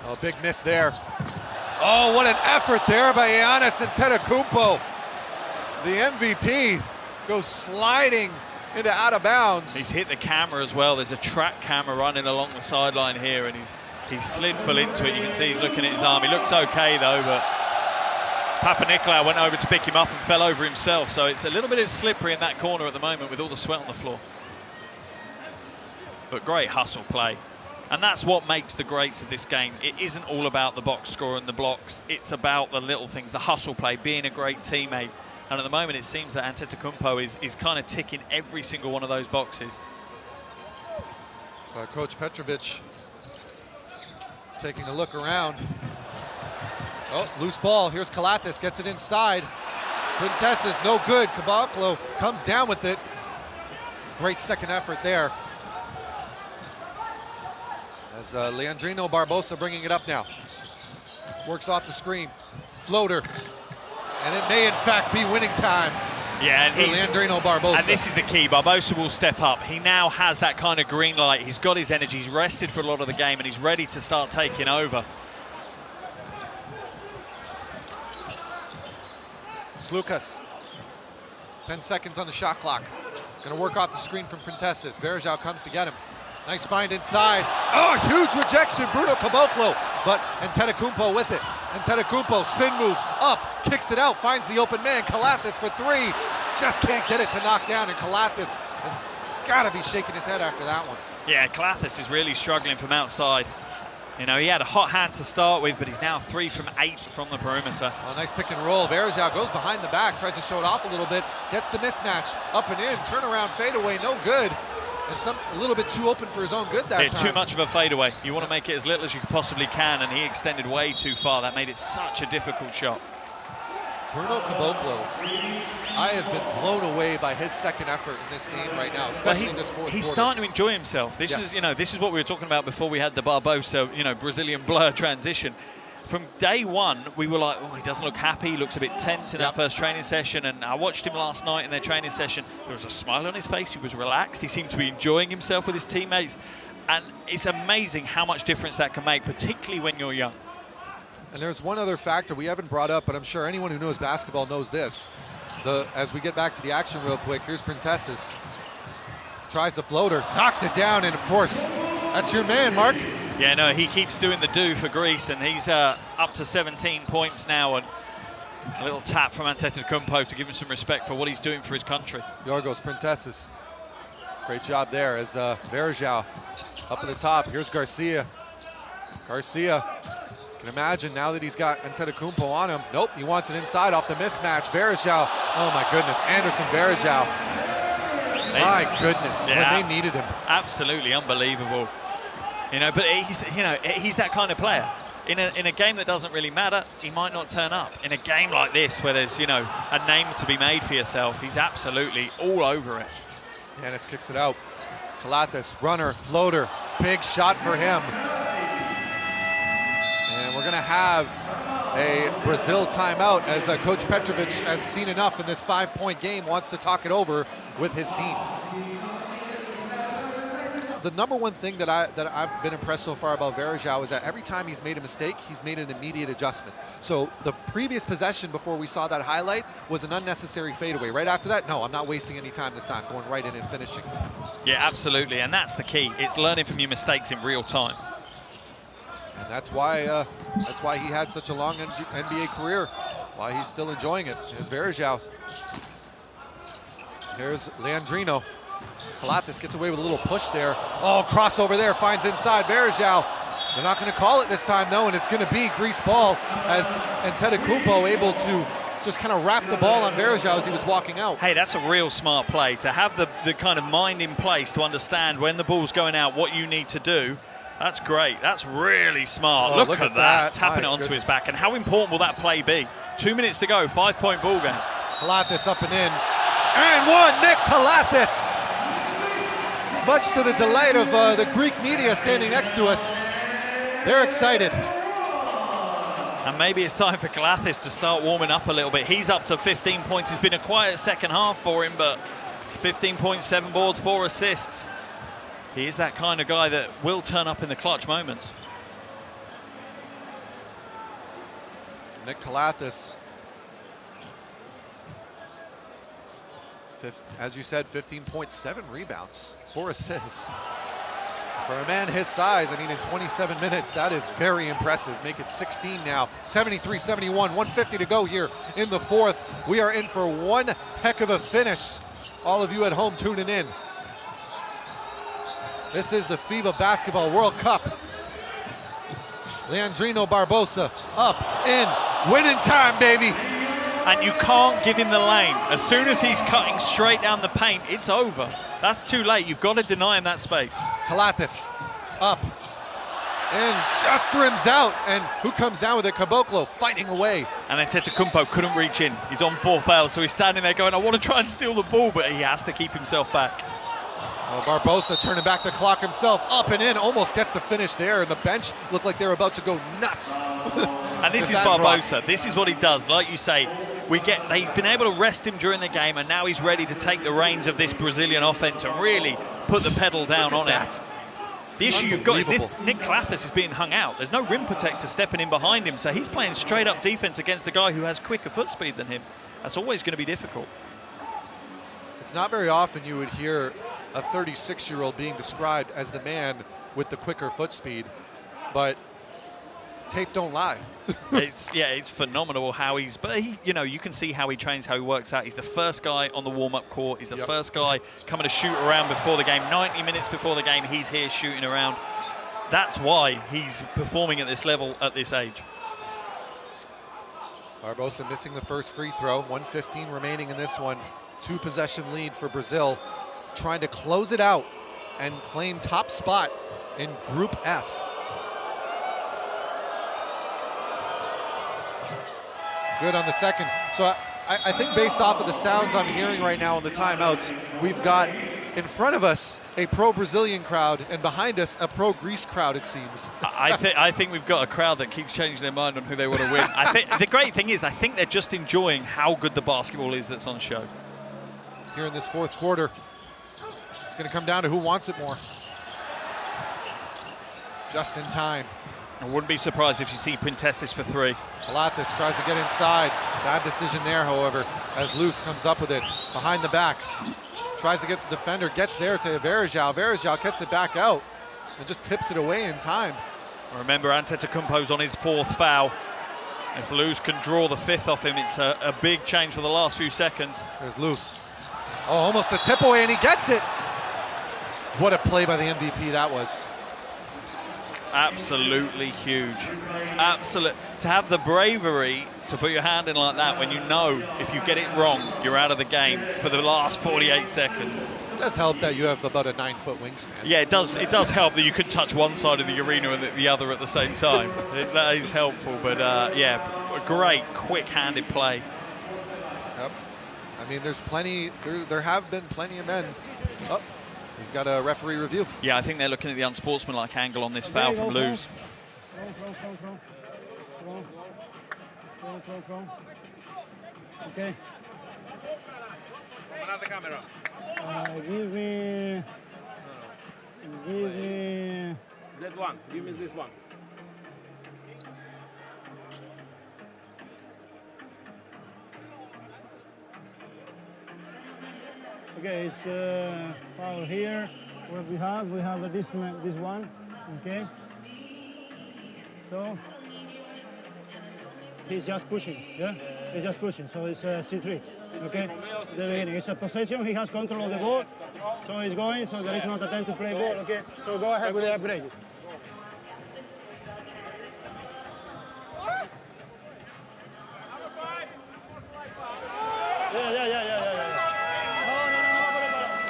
Oh, big miss there. Oh, what an effort there by Giannis Antetokounmpo. The MVP goes sliding into out of bounds. He's hit the camera as well. There's a track camera running along the sideline here, and he's slid full into it. You can see he's looking at his arm. He looks okay though, but Papanikolaou went over to pick him up and fell over himself. So it's a little bit slippery in that corner at the moment with all the sweat on the floor. But great hustle play. And that's what makes the greats of this game. It isn't all about the box score and the blocks. It's about the little things, the hustle play, being a great teammate. And at the moment, it seems that Antetokounmpo is kind of ticking every single one of those boxes. So Coach Petrovic taking a look around. Oh, loose ball. Here's Kalathis, gets it inside. Printesses, no good. Caboclo comes down with it. Great second effort there. As Leandrino Barbosa bringing it up now. Works off the screen. Floater. And it may, in fact, be winning time. Yeah, and for Leandrino Barbosa. And this is the key. Barbosa will step up. He now has that kind of green light. He's got his energy. He's rested for a lot of the game, and he's ready to start taking over. Slukas. 10 seconds on the shot clock. Going to work off the screen from Printesses. Verjao comes to get him. Nice find inside. Oh, huge rejection, Bruno Caboclo. But Antetokounmpo with it. Antetokounmpo, spin move, up, kicks it out, finds the open man. Kalathis for three. Just can't get it to knock down, and Kalathis has got to be shaking his head after that one. Yeah, Kalathis is really struggling from outside. You know, he had a hot hand to start with, but he's now 3 from 8 from the perimeter. Oh, nice pick and roll. Verjao goes behind the back, tries to show it off a little bit, gets the mismatch, up and in, turnaround fadeaway, no good. And a little bit too open for his own good that time. Too much of a fadeaway. You want to make it as little as you possibly can, and he extended way too far. That made it such a difficult shot. Bruno Caboclo, I have been blown away by his second effort in this game right now, especially in this fourth He's quarter. starting to enjoy himself. This is, you know, this is what we were talking about before we had the Barbosa, you know, Brazilian blur transition. From day one, we were like, oh, he doesn't look happy. He looks a bit tense in that first training session. And I watched him last night in their training session. There was a smile on his face. He was relaxed. He seemed to be enjoying himself with his teammates. And it's amazing how much difference that can make, particularly when you're young. And there's one other factor we haven't brought up, but I'm sure anyone who knows basketball knows this. As we get back to the action real quick, here's Printesses. Tries the floater, knocks it down, and of course, that's your man, Mark. Yeah, no, he keeps doing the do for Greece, and he's up to 17 points now, and a little tap from Antetokounmpo to give him some respect for what he's doing for his country. Yorgos Printesses. Great job there as Verjao up at the top. Here's Garcia. Garcia, can imagine now that he's got Antetokounmpo on him. Nope, he wants it inside off the mismatch. Verjao, oh my goodness, Anderson Verjao. My goodness, when they needed him. Absolutely unbelievable. You know, but he's that kind of player. In a game that doesn't really matter, he might not turn up. In a game like this, where there's, you know, a name to be made for yourself, he's absolutely all over it. Giannis kicks it out. Kalathis, runner, floater, big shot for him. And we're gonna have a Brazil timeout as Coach Petrovic has seen enough in this 5-point game, wants to talk it over with his team. The number one thing that I've been impressed so far about Verjao is that every time he's made a mistake, he's made an immediate adjustment. So the previous possession before we saw that highlight was an unnecessary fadeaway. Right after that, no, I'm not wasting any time this time, going right in and finishing. Yeah, absolutely, and that's the key. It's learning from your mistakes in real time. And that's why he had such a long NBA career, why he's still enjoying it. Here's Verjao. Here's Leandrino. Kalathis gets away with a little push there. Oh, crossover there, finds inside Verjao. They're not going to call it this time, though, and it's going to be Greece ball as Antetokounmpo able to just kind of wrap the ball on Verjao as he was walking out. Hey, that's a real smart play, to have the kind of mind in place to understand when the ball's going out, what you need to do. That's great. That's really smart. Oh, look at that. Tapping it onto his back. And how important will that play be? 2 minutes to go, 5-point ball game. Kalathis up and in. And one, Nick Kalathis. Much to the delight of the Greek media standing next to us. They're excited. And maybe it's time for Kalathis to start warming up a little bit. He's up to 15 points. It's been a quiet second half for him, but it's 15 points, 7 boards, 4 assists. He is that kind of guy that will turn up in the clutch moments. Nick Kalathis As you said, 15.7 rebounds, 4 assists. For a man his size, I mean, in 27 minutes, that is very impressive. Make it 16 now, 73-71, 150 to go here in the fourth. We are in for one heck of a finish. All of you at home tuning in. This is the FIBA Basketball World Cup. Leandrino Barbosa up, in, winning time, baby. And you can't give him the lane. As soon as he's cutting straight down the paint, it's over. That's too late. You've got to deny him that space. Calathis up and just rims out. And who comes down with it? Caboclo fighting away. And then Antetokounmpo couldn't reach in. He's on 4 fouls, so he's standing there going, I want to try and steal the ball, but he has to keep himself back. Well, Barbosa turning back the clock himself, up and in, almost gets the finish there, and the bench looked like they're about to go nuts. And this is Barbosa. Drop. This is what he does. Like you say, they've been able to rest him during the game, and now he's ready to take the reins of this Brazilian offense and really put the pedal down on it. The issue you've got is Nick Calathis is being hung out. There's no rim protector stepping in behind him, so he's playing straight up defense against a guy who has quicker foot speed than him. That's always going to be difficult. It's not very often you would hear a 36-year-old being described as the man with the quicker foot speed, but tape don't lie. It's phenomenal how you can see how he trains, how he works out. He's the first guy on the warm-up court. He's the first guy coming to shoot around before the game. 90 minutes before the game, he's here shooting around. That's why he's performing at this level at this age. Barbosa missing the first free throw. 1:15 remaining in this one. 2-possession lead for Brazil, trying to close it out and claim top spot in Group F. Good on the second. So I think based off of the sounds I'm hearing right now on the timeouts, we've got in front of us a pro-Brazilian crowd and behind us a pro-Greece crowd, it seems. I think we've got a crowd that keeps changing their mind on who they want to win. I think the great thing is I think they're just enjoying how good the basketball is that's on show. Here in this fourth quarter, it's going to come down to who wants it more. Just in time. I wouldn't be surprised if you see Printessis for 3. Calathis tries to get inside. Bad decision there, however, as Luce comes up with it behind the back. Tries to get the defender, gets there to Varejao. Varejao gets it back out and just tips it away in time. Remember, Antetokounmpo's on his 4th foul. If Luce can draw the 5th off him, it's a big change for the last few seconds. There's Luce. Oh, almost a tip away, and he gets it. What a play by the MVP that was. Absolutely huge. Absolute. To have the bravery to put your hand in like that when you know if you get it wrong, you're out of the game for the last 48 seconds. It does help that you have about a 9-foot wingspan. Yeah, it does help that you can touch one side of the arena and the other at the same time. That is helpful, but yeah, a great, quick-handed play. Yep. I mean, there's plenty, there have been plenty of men. Oh, we've got a referee review. Yeah, I think they're looking at the unsportsmanlike angle on this foul from Luz. Okay. Give me that one. Give me this one. Okay, it's foul here. What we have this one. Okay. So he's just pushing. Yeah, he's just pushing. So it's C3. Okay. The beginning. It's a possession. He has control of the ball. So he's going. So there is not a time to play ball. Okay. So go ahead with the upgrade. Yeah.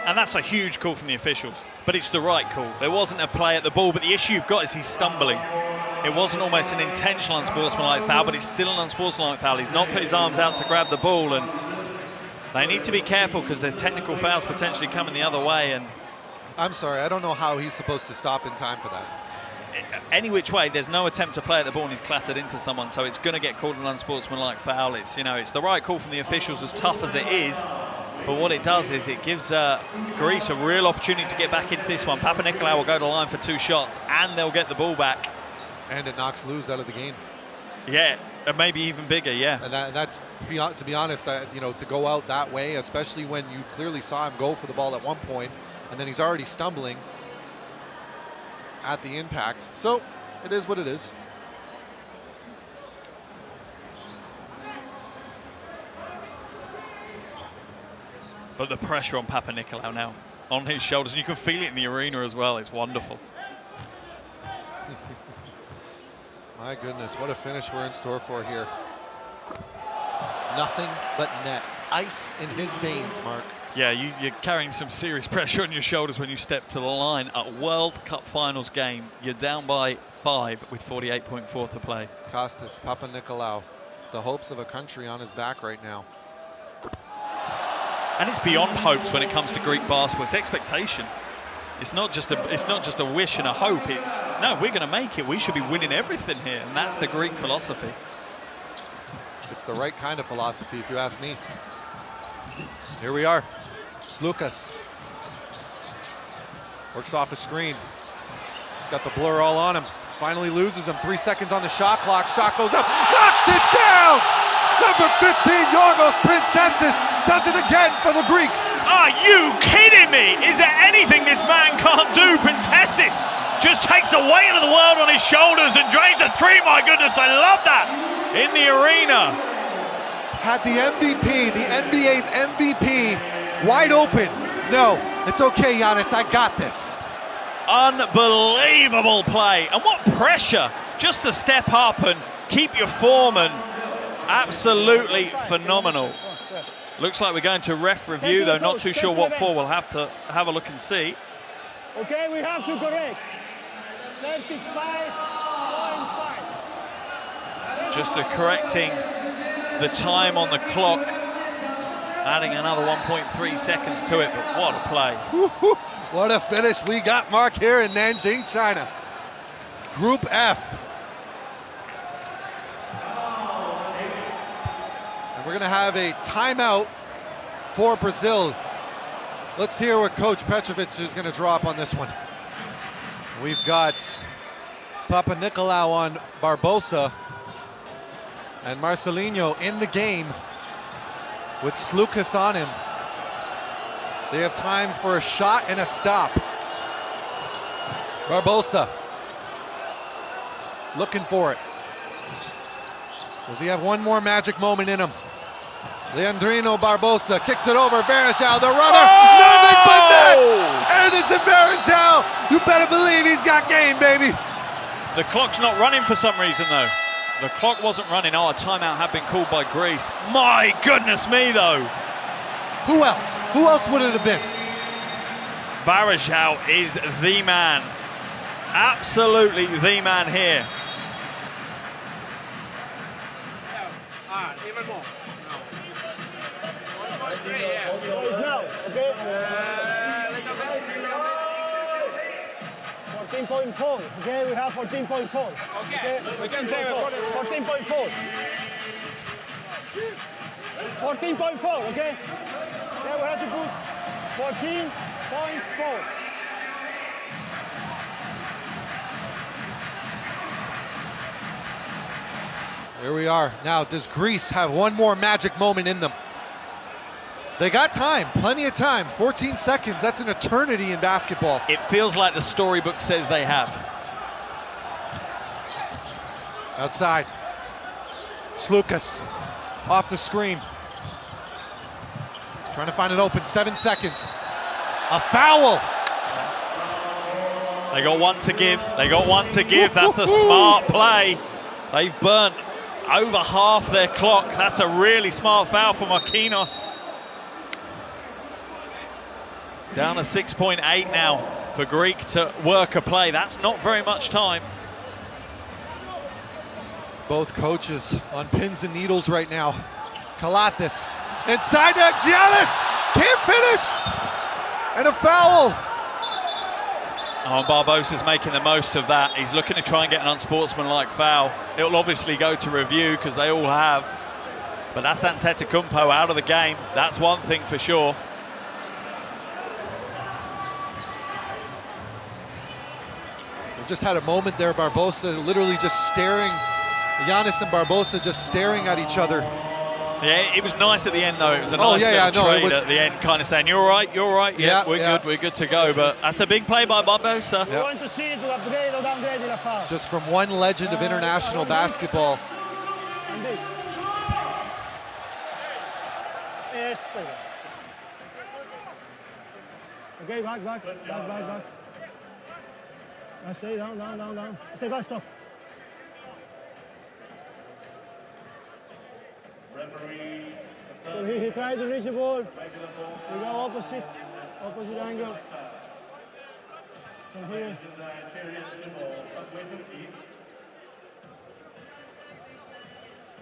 And that's a huge call from the officials, but it's the right call. There wasn't a play at the ball, but the issue you've got is he's stumbling. It wasn't almost an intentional unsportsmanlike foul, but it's still an unsportsmanlike foul. He's not put his arms out to grab the ball, and they need to be careful because there's technical fouls potentially coming the other way. And I'm sorry, I don't know how he's supposed to stop in time for that. Any which way, there's no attempt to play at the ball and he's clattered into someone, so it's going to get called an unsportsmanlike foul. It's, it's the right call from the officials, as tough as it is. But what it does is it gives Greece a real opportunity to get back into this one. Papanikolaou will go to the line for 2 shots and they'll get the ball back. And it knocks Luz out of the game. Yeah, Maybe even bigger, yeah. And that's, to be honest, you know, to go out that way, especially when you clearly saw him go for the ball at one point, and then he's already stumbling at the impact. So it is what it is. But the pressure on Papanikolaou now on his shoulders, and you can feel it in the arena as well. It's wonderful. My goodness, what a finish we're in store for here. Nothing but net. Ice in his veins, Mark. Yeah, you're carrying some serious pressure on your shoulders when you step to the line. At a World Cup Finals game, you're down by 5 with 48.4 to play. Kostas Papanikolaou, the hopes of a country on his back right now. And it's beyond hopes when it comes to Greek basketball. It's expectation. It's not just a wish and a hope. It's, no, we're going to make it. We should be winning everything here. And that's the Greek philosophy. It's the right kind of philosophy, if you ask me. Here we are. Slukas works off a screen. He's got the blur all on him. Finally loses him. 3 seconds on the shot clock. Shot goes up. Knocks it down! Number 15, Yorgos Printessis, does it again for the Greeks. Are you kidding me? Is there anything this man can't do? Printessis just takes the weight of the world on his shoulders and drains a three. My goodness, I love that in the arena. Had the MVP, the NBA's MVP, wide open. No, it's okay, Giannis, I got this. Unbelievable play. And what pressure just to step up and keep your form, and absolutely phenomenal. Looks like we're going to ref review, though not too sure what for. We'll have to have a look and see. Okay, we have to correct. 35.5. Just correcting the time on the clock, adding another 1.3 seconds to it, but what a play. What a finish we got, Mark, here in Nanjing, China. Group F. And we're gonna have a timeout for Brazil. Let's hear what Coach Petrovic is gonna draw up on this one. We've got Papanikolaou on Barbosa and Marcelinho in the game with Slukas on him. They have time for a shot and a stop. Barbosa looking for it. Does he have one more magic moment in him? Leandrino Barbosa kicks it over. Varejao, the runner. Oh! Nothing but net. Anderson Varejao. You better believe he's got game, baby. The clock's not running for some reason, though. The clock wasn't running. Oh, a timeout had been called by Greece. My goodness me, though. Who else? Who else would it have been? Varejao is the man. Absolutely the man here. Even more. It's now, okay? 14.4, okay? We have 14.4. Okay? We can say 14.4. 14.4, okay? Yeah, we have to put 14.4. Here we are. Now, does Greece have one more magic moment in them? They got time, plenty of time. 14 seconds, that's an eternity in basketball. It feels like the storybook says they have. Outside. Slukas off the screen. Trying to find it open, 7 seconds. A foul. They got one to give. They got one to give. That's a smart play. They've burnt over half their clock. That's a really smart foul for Marquinhos. Down to 6.8 now for Greek to work a play. That's not very much time. Both coaches on pins and needles right now. Kalathis inside to Giannis, can't finish, and a foul. Oh, Barbosa's making the most of that. He's looking to try and get an unsportsmanlike foul. It'll obviously go to review because they all have. But that's Antetokounmpo out of the game. That's one thing for sure. We just had a moment there, Barbosa literally just staring Giannis and Barbosa just staring at each other. Yeah, it was nice at the end though. It was a nice little trade at the end, kind of saying, "You're right, you're right. Yeah, we're good to go." But that's a big play by Barbosa. You want to see it to upgrade or downgrade in a foul? Just from one legend of international basketball. And this. Okay, back. Now stay down. Stay back, stop. So he tried to reach the ball. We go opposite angle. From here.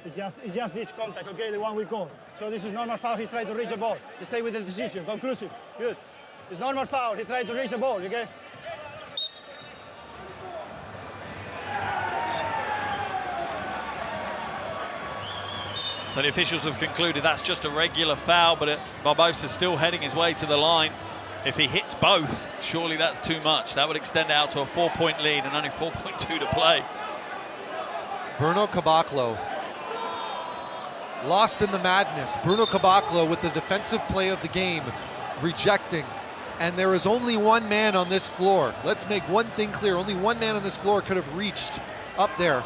It's just this contact, okay, the one we call. So this is normal foul, he's trying to reach the ball. Stay with the decision, conclusive, good. It's normal foul, he tried to reach the ball, okay? So the officials have concluded that's just a regular foul, but Barbosa's still heading his way to the line. If he hits both, surely that's too much. That would extend out to a 4-point lead and only 4.2 to play. Bruno Caboclo. Lost in the madness. Bruno Caboclo with the defensive play of the game, rejecting. And there is only one man on this floor. Let's make one thing clear. Only one man on this floor could have reached up there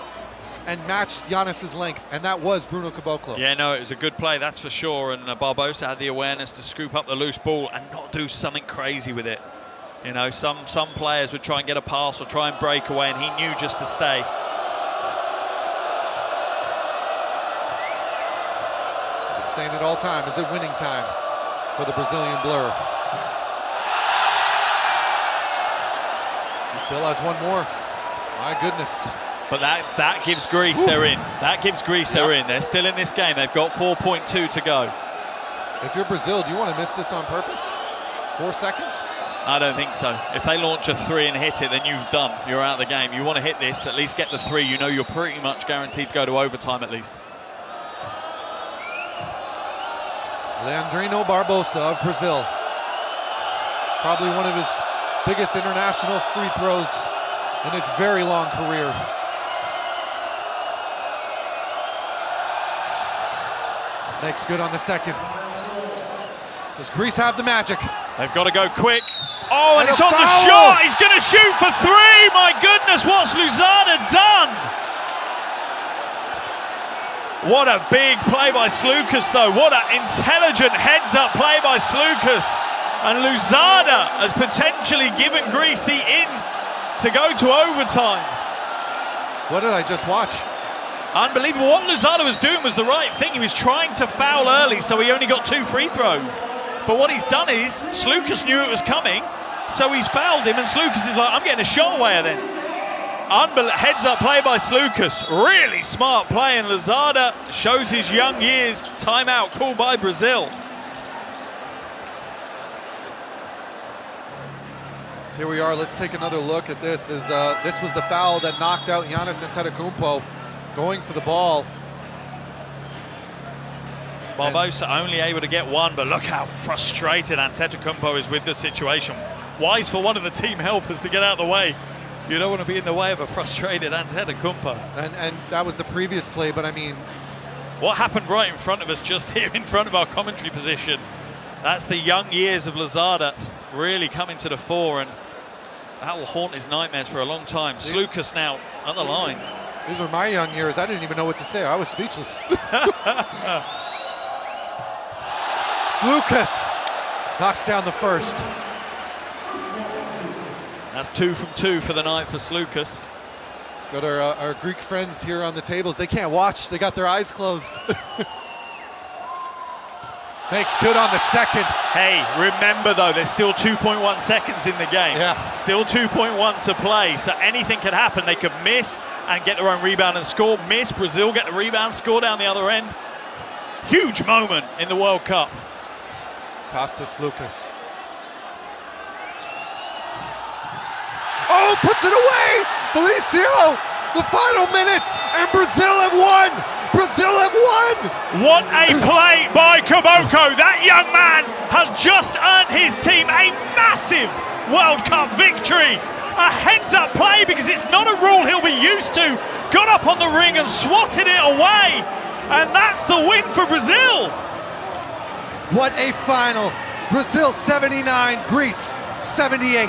and matched Giannis's length, and that was Bruno Caboclo. Yeah, no, it was a good play, that's for sure. And Barbosa had the awareness to scoop up the loose ball and not do something crazy with it. You know, some players would try and get a pass or try and break away, and he knew just to stay. Saying it all time, is it winning time for the Brazilian Blur? He still has one more. My goodness. But that gives Greece they're in. That gives Greece they're in. They're still in this game. They've got 4.2 to go. If you're Brazil, do you want to miss this on purpose? 4 seconds? I don't think so. If they launch a 3 and hit it, then you've done. You're out of the game. You want to hit this, at least get the 3. You know you're pretty much guaranteed to go to overtime at least. Leandrino Barbosa of Brazil. Probably one of his biggest international free throws in his very long career. Makes good on the second. Does Greece have the magic? They've got to go quick. Oh, and it's on the foul! shot. He's going to shoot for 3. My goodness, what's Luzada done? What a big play by Slukas, though. What an intelligent heads-up play by Slukas. And Luzada has potentially given Greece the in to go to overtime. What did I just watch? Unbelievable. What Luzada was doing was the right thing. He was trying to foul early, so he only got 2 free throws. But what he's done is, Slukas knew it was coming, so he's fouled him, and Slukas is like, I'm getting a shot away then. Heads-up play by Slukas. Really smart play, and Luzada shows his young years. Timeout called by Brazil. So here we are. Let's take another look at this. This was the foul that knocked out Giannis Antetokounmpo going for the ball. Barbosa only able to get 1, but look how frustrated Antetokounmpo is with the situation. Wise for one of the team helpers to get out of the way. You don't want to be in the way of a frustrated Antetokounmpo. And that was the previous play, but I mean... What happened right in front of us, just here in front of our commentary position? That's the young years of Luzada really coming to the fore, and that will haunt his nightmares for a long time. Slukas now on the line. These were my young years. I didn't even know what to say. I was speechless. Slukas knocks down the first. That's 2 from 2 for the night for Slukas. Got our Greek friends here on the tables. They can't watch. They got their eyes closed. Makes good on the second. Hey, remember though, there's still 2.1 seconds in the game. Yeah. Still 2.1 to play, so anything could happen. They could miss and get their own rebound and score. Miss, Brazil get the rebound, score down the other end. Huge moment in the World Cup. Pass to Slukas. Oh, puts it away! Felicio, the final minutes, and Brazil have won! Brazil have won! What a play by Caboclo. That young man has just earned his team a massive World Cup victory. A heads-up play, because it's not a rule he'll be used to, got up on the ring and swatted it away. And that's the win for Brazil. What a final. Brazil 79, Greece 78.